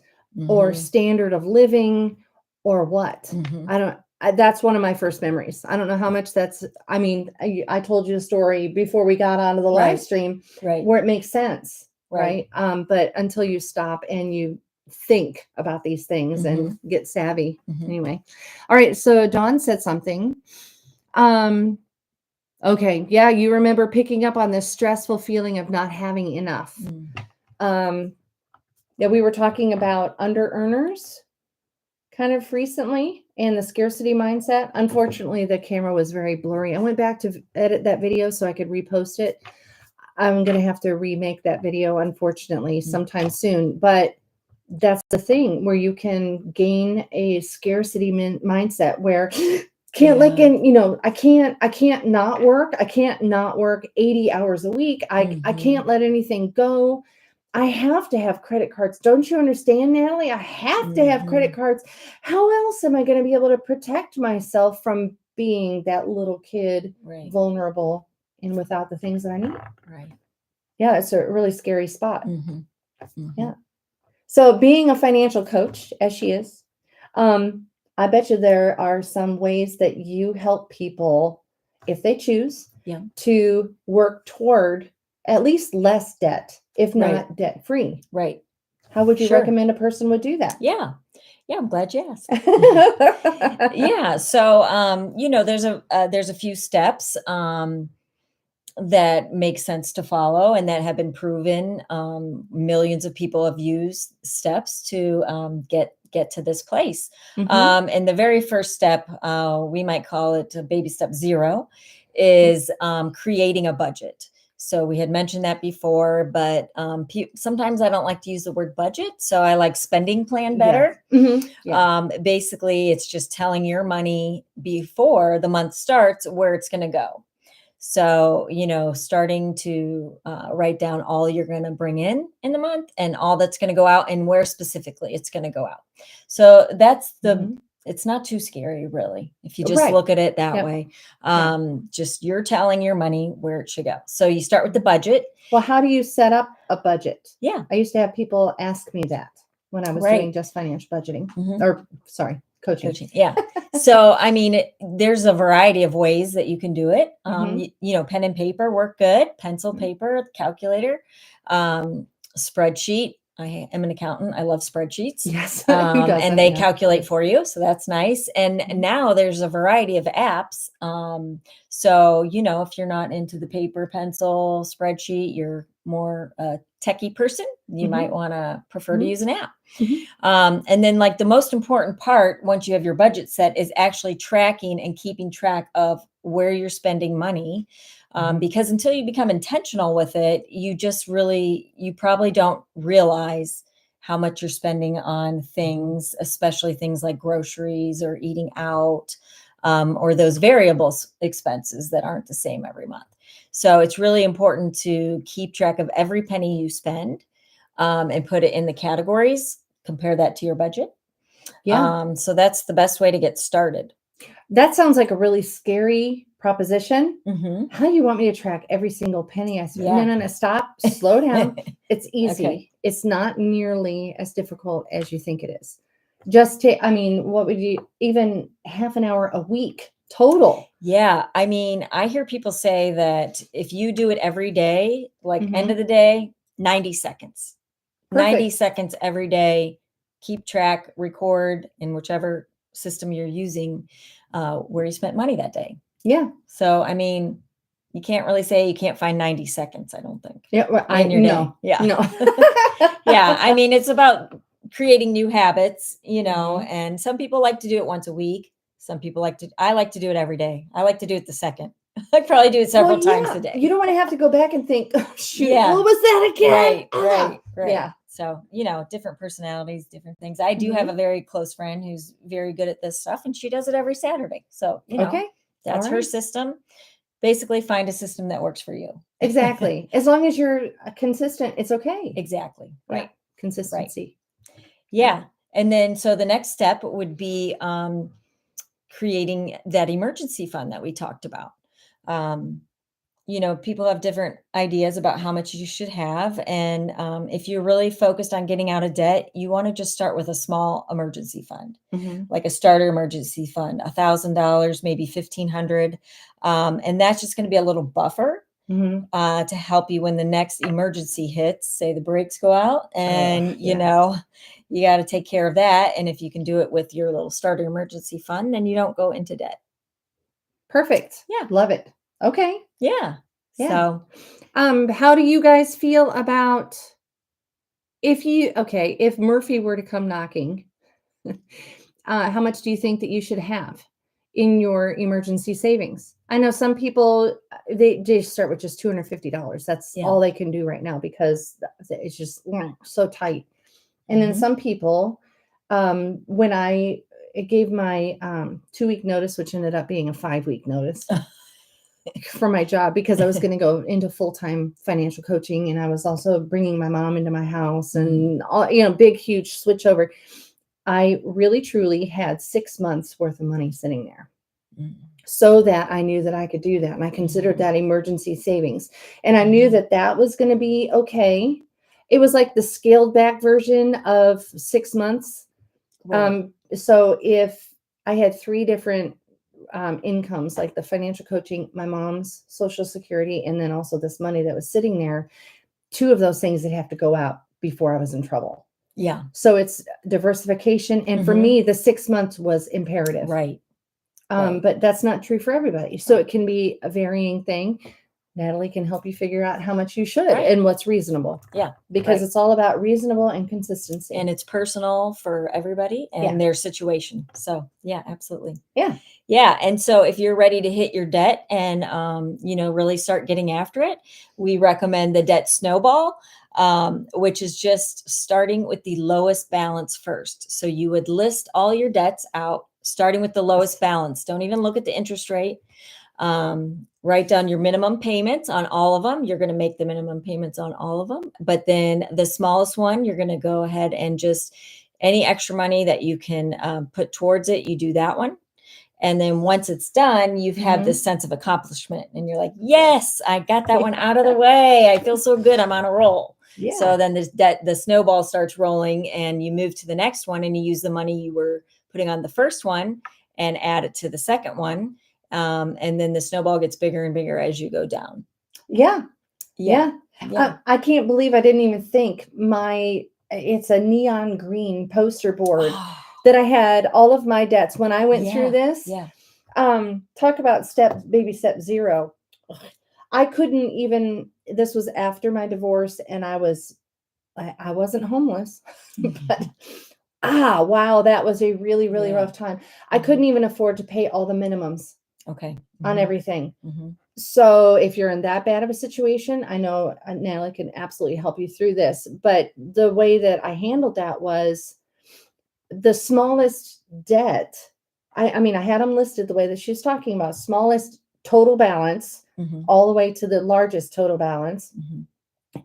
or standard of living or what. That's one of my first memories. I don't know how much that's, I mean, I told you a story before we got onto the live stream where it makes sense, right? But until you stop and you think about these things and get savvy. Anyway. All right. So Dawn said something. Okay. Yeah. You remember picking up on this stressful feeling of not having enough. Yeah. We were talking about under earners kind of recently and the scarcity mindset. Unfortunately, the camera was very blurry. I went back to edit that video so I could repost it. I'm going to have to remake that video, unfortunately, sometime soon. But that's the thing where you can gain a scarcity mindset where can't like in, you know, I can't not work. I can't not work 80 hours a week. I can't let anything go. I have to have credit cards. Don't you understand, Natalie? I have to have credit cards. How else am I going to be able to protect myself from being that little kid, vulnerable and without the things that I need? Right. Yeah, it's a really scary spot. Yeah. So being a financial coach, as she is, I bet you there are some ways that you help people, if they choose, to work toward at least less debt, if not debt free. Right. How would you recommend a person would do that? Yeah. Yeah, I'm glad you asked. Yeah. So, you know, there's a few steps that make sense to follow and that have been proven. Millions of people have used steps to get to this place. And the very first step, we might call it baby step 0, is creating a budget. So we had mentioned that before, but sometimes I don't like to use the word budget. So I like spending plan better. Basically, it's just telling your money before the month starts where it's going to go. So, you know, starting to write down all you're going to bring in the month and all that's going to go out and where specifically it's going to go out. So that's it's not too scary, really, if you just look at it that way. Just you're telling your money where it should go. So you start with the budget. Well, how do you set up a budget? Yeah. I used to have people ask me that when I was doing just financial budgeting or sorry, coaching. Yeah. So, I mean, there's a variety of ways that you can do it. You know, pen and paper work good, pencil, paper, calculator, spreadsheet. I am an accountant. I love spreadsheets. Yes. And they calculate for you. So that's nice. And now there's a variety of apps. So, you know, if you're not into the paper, pencil, spreadsheet, you're more a techie person, you might want to prefer to use an app. And then like the most important part, once you have your budget set, is actually tracking and keeping track of where you're spending money. Because until you become intentional with it, you probably don't realize how much you're spending on things, especially things like groceries or eating out, or those variable expenses that aren't the same every month. So it's really important to keep track of every penny you spend and put it in the categories compare that to your budget. Yeah. So that's the best way to get started. That sounds like a really scary proposition. Mm-hmm. How do you want me to track every single penny I spend? Yeah. No, stop, slow down. It's easy. Okay. It's not nearly as difficult as you think it is. Just take, I mean, what would you, even half an hour a week total? Yeah. I mean, I hear people say that if you do it every day, like end Mhm. of the day, 90 seconds, 90 Perfect. seconds every day, keep track, record in whichever system you're using, where you spent money that day. Yeah. So, I mean, you can't really say you can't find 90 seconds, I don't think. Yeah. Well, In your no, day. Yeah. no. Yeah. I mean, it's about creating new habits, Mhm. and some people like to do it once a week. Some people I like to do it every day. I like to do it the second. I probably do it several Well, times a yeah, day. you don't want to have to go back and think, oh, shoot, Yeah. what was that again? Right. Yeah. So, different personalities, different things. I do have a very close friend who's very good at this stuff, and she does it every Saturday. So, Okay. that's All her right. system. Basically, find a system that works for you. Exactly. As long as you're consistent, it's okay. Exactly. Yeah. Right. Consistency. Yeah. And then, so the next step would be creating that emergency fund that we talked about. People have different ideas about how much you should have. And if you're really focused on getting out of debt, you want to just start with a small emergency fund, Mhm. like a starter emergency fund, $1,000, maybe 1,500. And that's just going to be a little buffer Mhm. to help you when the next emergency hits, say the brakes go out, and yeah. you got to take care of that. And if you can do it with your little starter emergency fund, then you don't go into debt. Perfect. Yeah. Love it. Okay. Yeah. Yeah. So, How do you guys feel about if Murphy were to come knocking, how much do you think that you should have in your emergency savings? I know some people they start with just $250. That's yeah. all they can do right now because it's just so tight. And then Mhm. some people, when I gave my 2-week notice, which ended up being a 5-week notice for my job because I was going to go into full-time financial coaching, and I was also bringing my mom into my house and all, big, huge switch over. I really, truly had 6 months worth of money sitting there Mhm. so that I knew that I could do that. And I considered that emergency savings. And I knew that that was going to be okay. It was like the scaled back version of 6 months. Right. So if I had 3 different incomes, like the financial coaching, my mom's social security, and then also this money that was sitting there, 2 of those things that have to go out before I was in trouble. Yeah. So it's diversification. And for me, the 6 months was imperative. Right. Right. But that's not true for everybody. So it can be a varying thing. Natalie can help you figure out how much you should and what's reasonable. Yeah. Because it's all about reasonable and consistency. And it's personal for everybody and their situation. So, yeah, absolutely. Yeah. Yeah. And so if you're ready to hit your debt and, really start getting after it, we recommend the debt snowball, which is just starting with the lowest balance first. So you would list all your debts out, starting with the lowest balance. Don't even look at the interest rate. Write down your minimum payments on all of them. You're going to make the minimum payments on all of them. But then the smallest one, you're going to go ahead and just any extra money that you can put towards it, you do that one. And then once it's done, you've had this sense of accomplishment and you're like, yes, I got that one out of the way. I feel so good. I'm on a roll. Yeah. So then the snowball starts rolling and you move to the next one and you use the money you were putting on the first one and add it to the second one. And then the snowball gets bigger and bigger as you go down. Yeah. Yeah. I can't believe I didn't even think it's a neon green poster board that I had all of my debts when I went through this. Yeah. Talk about baby step 0. I couldn't even, this was after my divorce and I wasn't homeless, but wow, that was a really, really rough time. I couldn't even afford to pay all the minimums. Okay. On everything. So if you're in that bad of a situation, I know Natalie can absolutely help you through this. But the way that I handled that was the smallest debt. I mean, I had them listed the way that she's talking about, smallest total balance all the way to the largest total balance.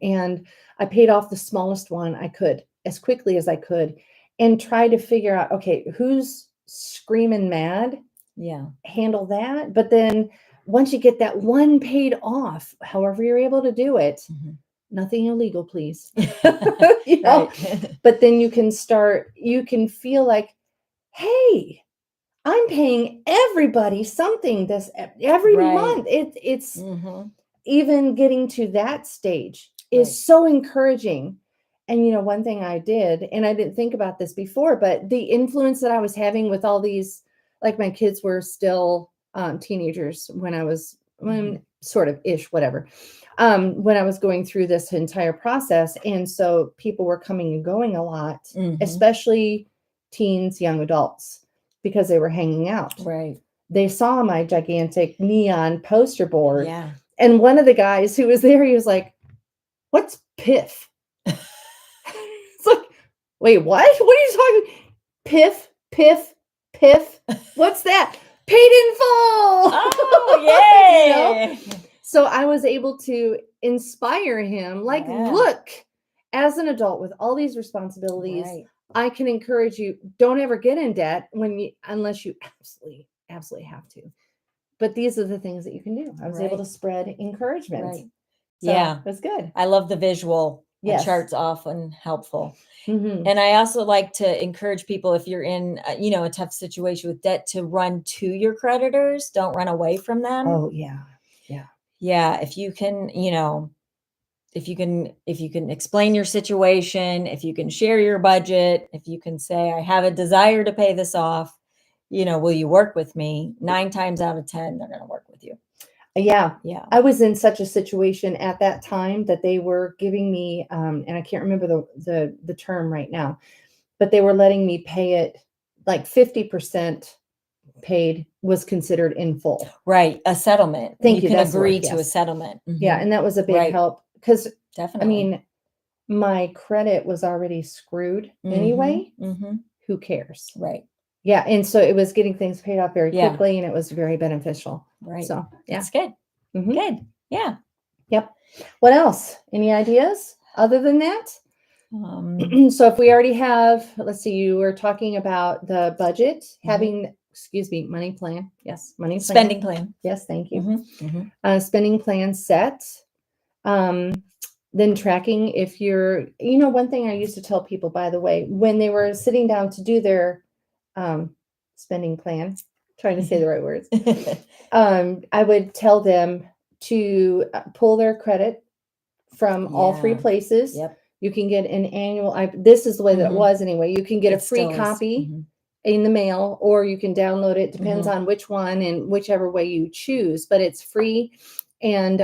And I paid off the smallest one I could. as quickly as I could and try to figure out, okay, who's screaming mad, Yeah. handle that. But then once you get that one paid off, however you're able to do it, Mhm. nothing illegal, please. Right. But then you can feel like, hey, I'm paying everybody something this every Right. month. It's Mhm. even getting to that stage Right. is so encouraging. And one thing I did, and I didn't think about this before, but the influence that I was having with all these, like my kids were still teenagers when I was sort of ish, whatever, when I was going through this entire process. And so people were coming and going a lot, Mhm. especially teens, young adults, because they were hanging out. Right. They saw my gigantic neon poster board. Yeah. And one of the guys who was there, he was like, "What's PIF?" It's like, wait, what? What are you talking? PIF, PIF, PIF. What's that? Paid in full. Oh, yay. So I was able to inspire him. Like, Yeah. look, as an adult with all these responsibilities, Right. I can encourage you. Don't ever get in debt unless you absolutely have to. But these are the things that you can do. I was able to Right. spread encouragement. Right. So Yeah. that's good. I love the visual. A Yes. chart's often helpful. Mhm. And I also like to encourage people, if you're in, a tough situation with debt, to run to your creditors. Don't run away from them. Oh, yeah. Yeah. Yeah. If you can, if you can explain your situation, if you can share your budget, if you can say, I have a desire to pay this off, will you work with me? 9 times out of 10, they're going to work with you. Yeah. Yeah. I was in such a situation at that time that they were giving me, and I can't remember the term right now, but they were letting me pay it like 50% paid was considered in full. Right. A settlement. Thank You you. can That's the word, agree to a yes. settlement. Yeah. Mhm. And that was a big Right. help because, I Definitely. mean, my credit was already screwed anyway. Mhm. Who cares? Right. Yeah. And so it was getting things paid off very Yeah. quickly, and it was very beneficial. Right. So, yeah. That's good. Mhm. Good. Yeah. Yep. What else? Any ideas other than that? So if we already have, let's see, you were talking about the budget, having, money plan. Yes, money plan. Spending plan. Yes, thank you. Mhm. Spending plan set. Then tracking if you're, one thing I used to tell people, by the way, when they were sitting down to do their spending plan, trying to say the right words, I would tell them to pull their credit from all 3 Yeah. places. Yep. You can get an annual, this is the way that it Mhm. was anyway. You can get It a free still is. copy Mhm. in the mail, or you can download it. Depends Mhm. on which one and whichever way you choose, but it's free. And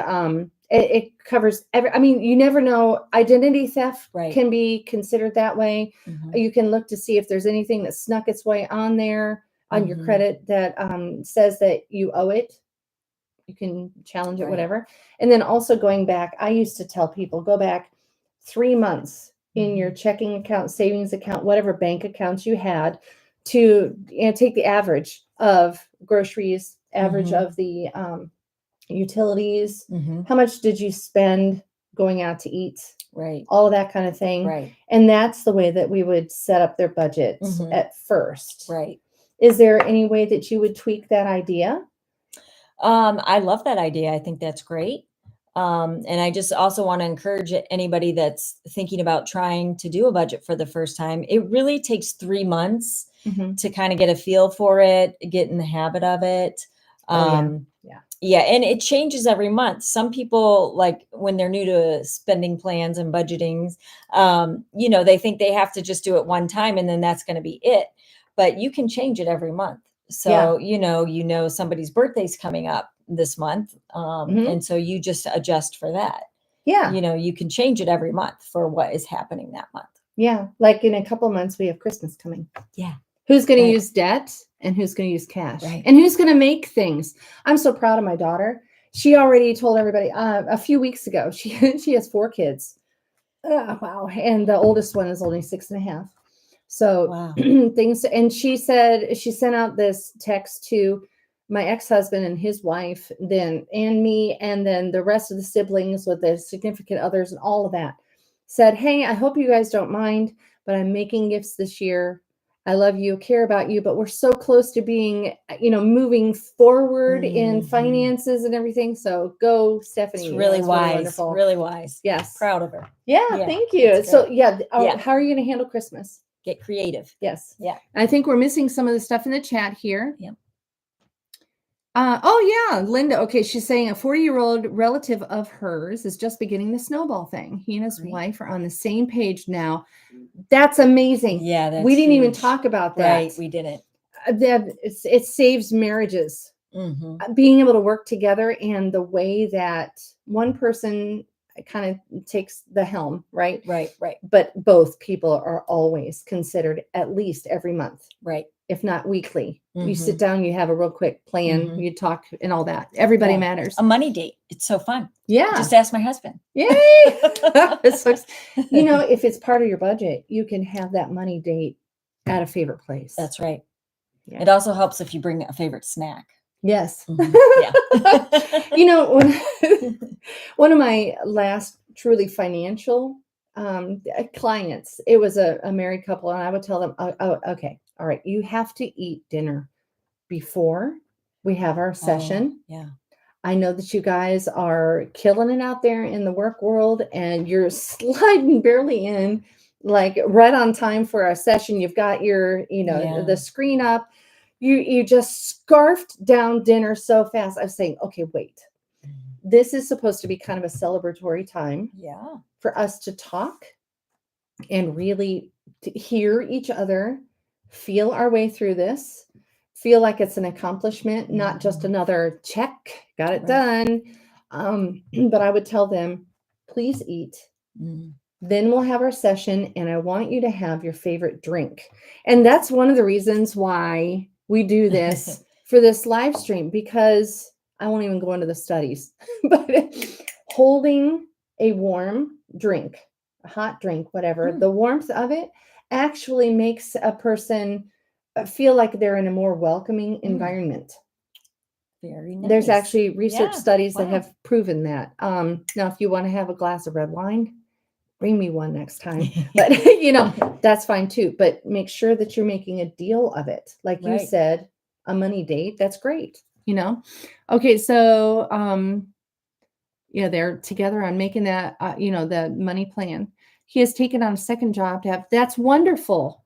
it covers you never know. Identity theft Right. can be considered that way. Mhm. You can look to see if there's anything that snuck its way on there on your Mhm. credit that says that you owe it. You can challenge it, Right. whatever. And then also going back, I used to tell people, go back 3 months in your checking account, savings account, whatever bank accounts you had, to take the average of groceries, average Mhm. of the utilities. Mhm. How much did you spend going out to eat? Right. All of that kind of thing. Right. And that's the way that we would set up their budget Mhm. at first. Right. Is there any way that you would tweak that idea? I love that idea. I think that's great. And I just also want to encourage anybody that's thinking about trying to do a budget for the first time. It really takes 3 months Mhm. to kind of get a feel for it, get in the habit of it. Yeah. Yeah, and it changes every month. Some people, like when they're new to spending plans and budgetings, they think they have to just do it one time and then that's going to be it. But you can change it every month. So, somebody's birthday's coming up this month. Mhm. And so you just adjust for that. Yeah. You can change it every month for what is happening that month. Yeah. Like in a couple of months, we have Christmas coming. Yeah. Who's going Right. to use debt and who's going to use cash? Right. And who's going to make things? I'm so proud of my daughter. She already told everybody a few weeks ago. She has 4 kids. Wow. And the oldest one is only 6.5. So Wow. things. And she said she sent out this text to my ex-husband and his wife, and me, and then the rest of the siblings with their significant others and all of that, said, hey, I hope you guys don't mind, but I'm making gifts this year. I love you, care about you, but we're so close to being, moving forward in finances and everything. So go, Stephanie. It's really wise. Wonderful. Really wise. Yes. Proud of her. Yeah, thank you. So Yeah. How are you going to handle Christmas? Get creative. Yes. Yeah. I think we're missing some of the stuff in the chat here. Yep. Linda. Okay, she's saying a 40-year-old relative of hers is just beginning the snowball thing. He and his wife are on the same page now. That's amazing. Yeah, we didn't even talk about that. Right, we didn't. It saves marriages. Being able to work together, and the way that one person kind of takes the helm, right? Right. But both people are always considered at least every month. Right. If not weekly. You sit down, you have a real quick plan, you talk and all that. Everybody matters. A money date. It's so fun. Yeah. Just ask my husband. Yay! If it's part of your budget, you can have that money date at a favorite place. That's right. Yeah. It also helps if you bring a favorite snack. Yes. Yeah. One of my last truly financial clients, it was a married couple, and I would tell them, okay, all right, you have to eat dinner before we have our session. Yeah. I know that you guys are killing it out there in the work world, and you're sliding barely in, like right on time for our session. You've got your, the screen up. You just scarfed down dinner so fast. I was saying, okay, wait. This is supposed to be kind of a celebratory time. Yeah. For us to talk and really to hear each other, feel our way through this, feel like it's an accomplishment, not just another check, got it done. But I would tell them, please eat. Then we'll have our session, and I want you to have your favorite drink. And that's one of the reasons why we do this for this live stream, because I won't even go into the studies, but holding a warm drink, a hot drink, whatever, the warmth of it actually makes a person feel like they're in a more welcoming environment. Very nice. There's actually research studies that have proven that. Now, if you want to have a glass of red wine, bring me one next time. But, that's fine too. But make sure that you're making a deal of it. Like you said, a money date, that's great. Okay, so they're together on making that, the money plan. He has taken on a second job to have, that's wonderful,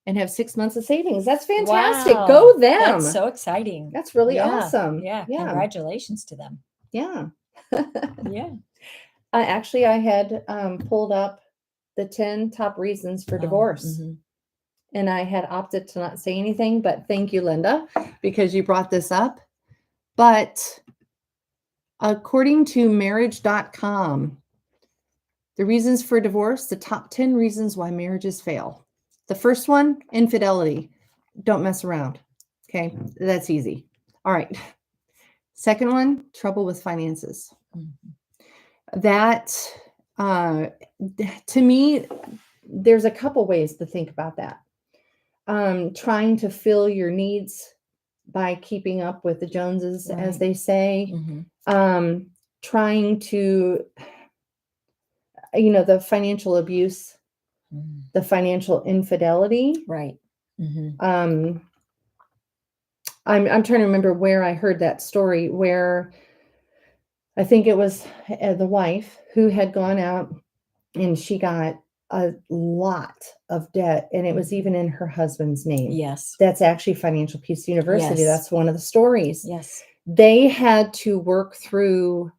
and have 6 months of savings. That's fantastic. Wow. Go them. That's so exciting. That's really awesome. Yeah. Congratulations to them. Yeah. Yeah. Actually, I had pulled up the 10 top reasons for divorce. And I had opted to not say anything, but thank you, Linda, because you brought this up. But according to marriage.com, the reasons for divorce, the top 10 reasons why marriages fail. The first one, infidelity. Don't mess around. Okay, that's easy. All right. Second one, trouble with finances. That, to me, there's a couple ways to think about that. Trying to fill your needs by keeping up with the Joneses, as they say. Trying to, the financial abuse, the financial infidelity. Right. I'm trying to remember where I heard that story, where I think it was the wife who had gone out and she got a lot of debt, and it was even in her husband's name. Yes. That's actually Financial Peace University. Yes. That's one of the stories. Yes. They had to work through,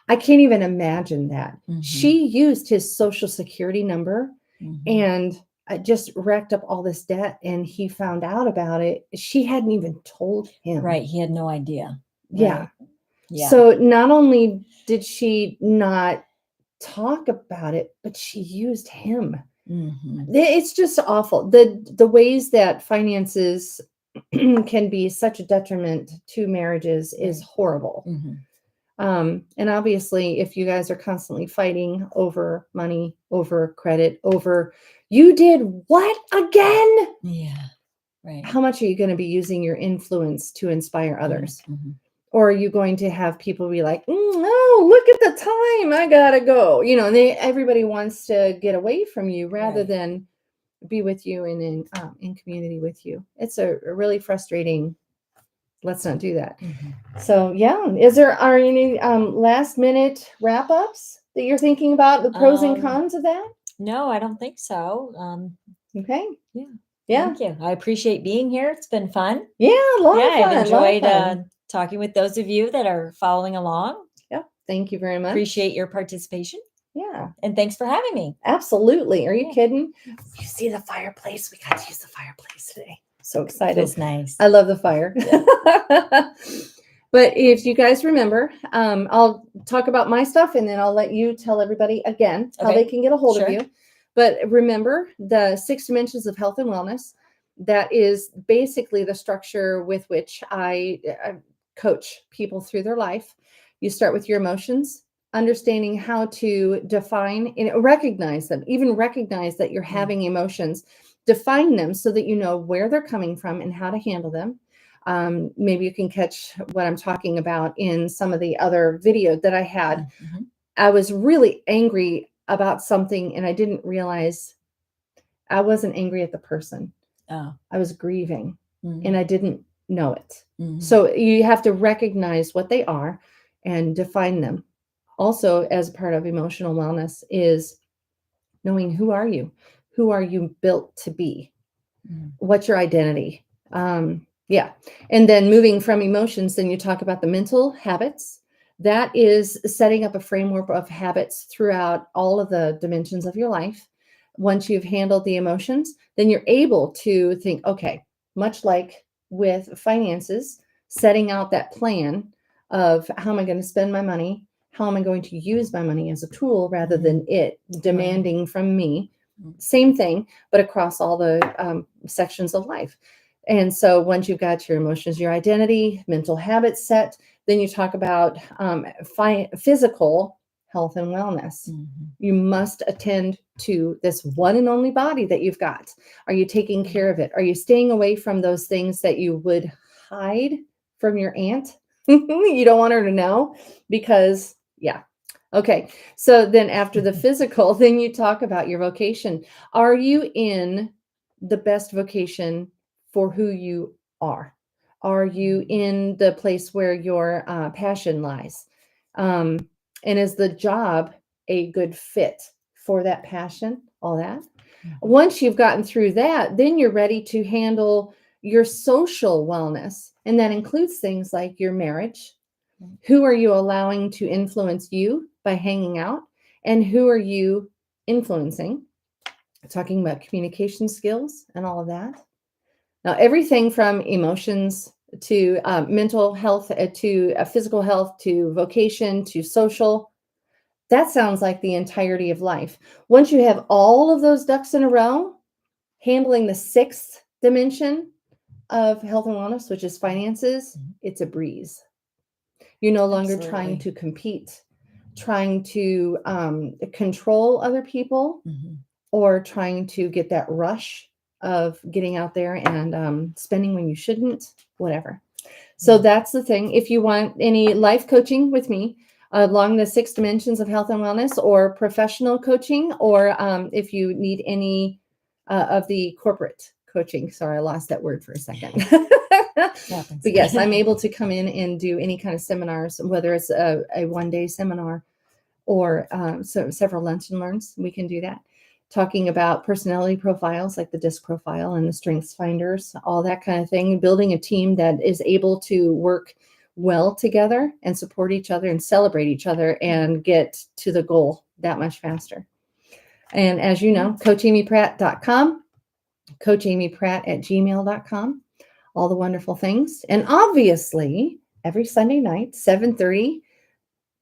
I can't even imagine that. She used his social security number and just racked up all this debt, and he found out about it. She hadn't even told him. Right. He had no idea. Yeah. Yeah. So not only did she not talk about it, but she used him. It's just awful. The ways that finances can be such a detriment to marriages is horrible. And obviously, if you guys are constantly fighting over money, over credit, over you did what again? Yeah. Right. How much are you going to be using your influence to inspire others? Or are you going to have people be like, "No, look at the time. I gotta go." And everybody wants to get away from you rather Right. than be with you and in community with you. It's a really frustrating. Let's not do that. So yeah, are any last minute wrap ups that you're thinking about, the pros and cons of that? No, I don't think so. Okay. Yeah. Yeah. Thank you. I appreciate being here. It's been fun. Yeah, a lot of fun. I've enjoyed lot of fun. talking with those of you that are following along. Yeah. Thank you very much. Appreciate your participation. Yeah. And thanks for having me. Absolutely. Are you Yeah. kidding? You see the fireplace? We got to use the fireplace today. So excited. Feels nice. I love the fire. But if you guys remember, I'll talk about my stuff and then I'll let you tell everybody again how Okay. they can get a hold Sure. of you. But remember the 6 dimensions of health and wellness. That is basically the structure with which I coach people through their life. You start with your emotions, understanding how to define and recognize them, even recognize that you're having emotions, define them so that you know where they're coming from and how to handle them. Maybe you can catch what I'm talking about in some of the other video that I had. I was really angry about something and I didn't realize I wasn't angry at the person. Oh. I was grieving and I didn't know it. So you have to recognize what they are and define them. Also, as part of emotional wellness is knowing who are you? Who are you built to be? What's your identity? Yeah. And then moving from emotions, then you talk about the mental habits. That is setting up a framework of habits throughout all of the dimensions of your life. Once you've handled the emotions, then you're able to think, okay, much like with finances, setting out that plan of how am I going to spend my money? How am I going to use my money as a tool rather than it demanding from me? Same thing, but across all the sections of life. And so once you've got your emotions, your identity, mental habits set, then you talk about physical health and wellness. You must attend to this one and only body that you've got. Are you taking care of it? Are you staying away from those things that you would hide from your aunt? You don't want her to know because, yeah. Okay. So then after the physical, then you talk about your vocation. Are you in the best vocation for who you are? Are you in the place where your passion lies? And is the job a good fit for that passion? All that. Once you've gotten through that, then you're ready to handle your social wellness. And that includes things like your marriage. Who are you allowing to influence you by hanging out? And who are you influencing? Talking about communication skills and all of that. Now, everything from emotions to mental health to physical health to vocation to social, that sounds like the entirety of life. Once you have all of those ducks in a row, handling the 6th dimension of health and wellness, which is finances, it's a breeze. You're no longer trying to compete, trying to control other people, or trying to get that rush of getting out there and spending when you shouldn't, whatever. So that's the thing. If you want any life coaching with me along the 6 dimensions of health and wellness, or professional coaching, or if you need any of the corporate coaching, sorry, I lost that word for a second. But yes, I'm able to come in and do any kind of seminars, whether it's a one-day seminar or several lunch and learns. We can do that. Talking about personality profiles like the DISC profile and the strengths finders, all that kind of thing. Building a team that is able to work well together and support each other and celebrate each other and get to the goal that much faster. And as you know, CoachAmyPratt.com, CoachAmyPratt@gmail.com. All the wonderful things. And obviously, every Sunday night, 7:30,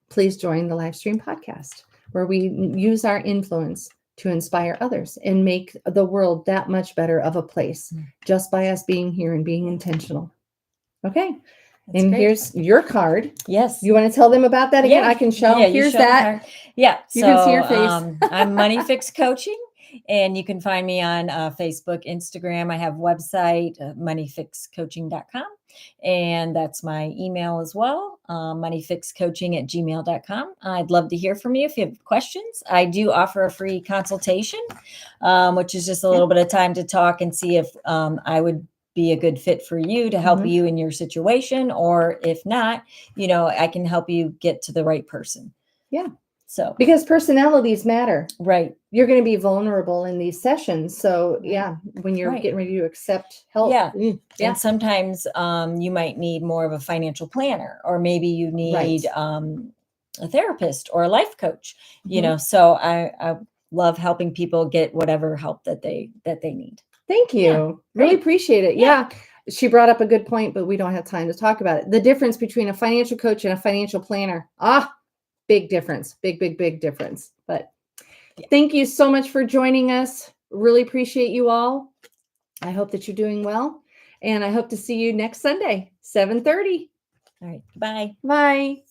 please join the live stream podcast where we use our influence to inspire others and make the world that much better of a place just by us being here and being intentional. Okay. That's and great. Here's your card. Yes. You want to tell them about that again? Yeah. I can show. Yeah, Here's show them that. Yeah. You can see your face. I'm Money Fix Coaching. And you can find me on Facebook, Instagram. I have website, moneyfixcoaching.com. And that's my email as well, moneyfixcoaching@gmail.com. I'd love to hear from you if you have questions. I do offer a free consultation, which is just a little bit of time to talk and see if I would be a good fit for you to help you in your situation, or if not, I can help you get to the right person. Yeah. So, because personalities matter. right. You're going to be vulnerable in these sessions. So yeah, when you're Right. getting ready to accept help. Yeah. Yeah. And sometimes you might need more of a financial planner, or maybe you need a therapist or a life coach, so I love helping people get whatever help that they need. Thank you. Yeah, really great. appreciate it. Yeah. She brought up a good point, but we don't have time to talk about it. The difference between a financial coach and a financial planner. Big difference. Big, big, big difference. But thank you so much for joining us. Really appreciate you all. I hope that you're doing well. And I hope to see you next Sunday, 7:30. All right. Bye. Bye.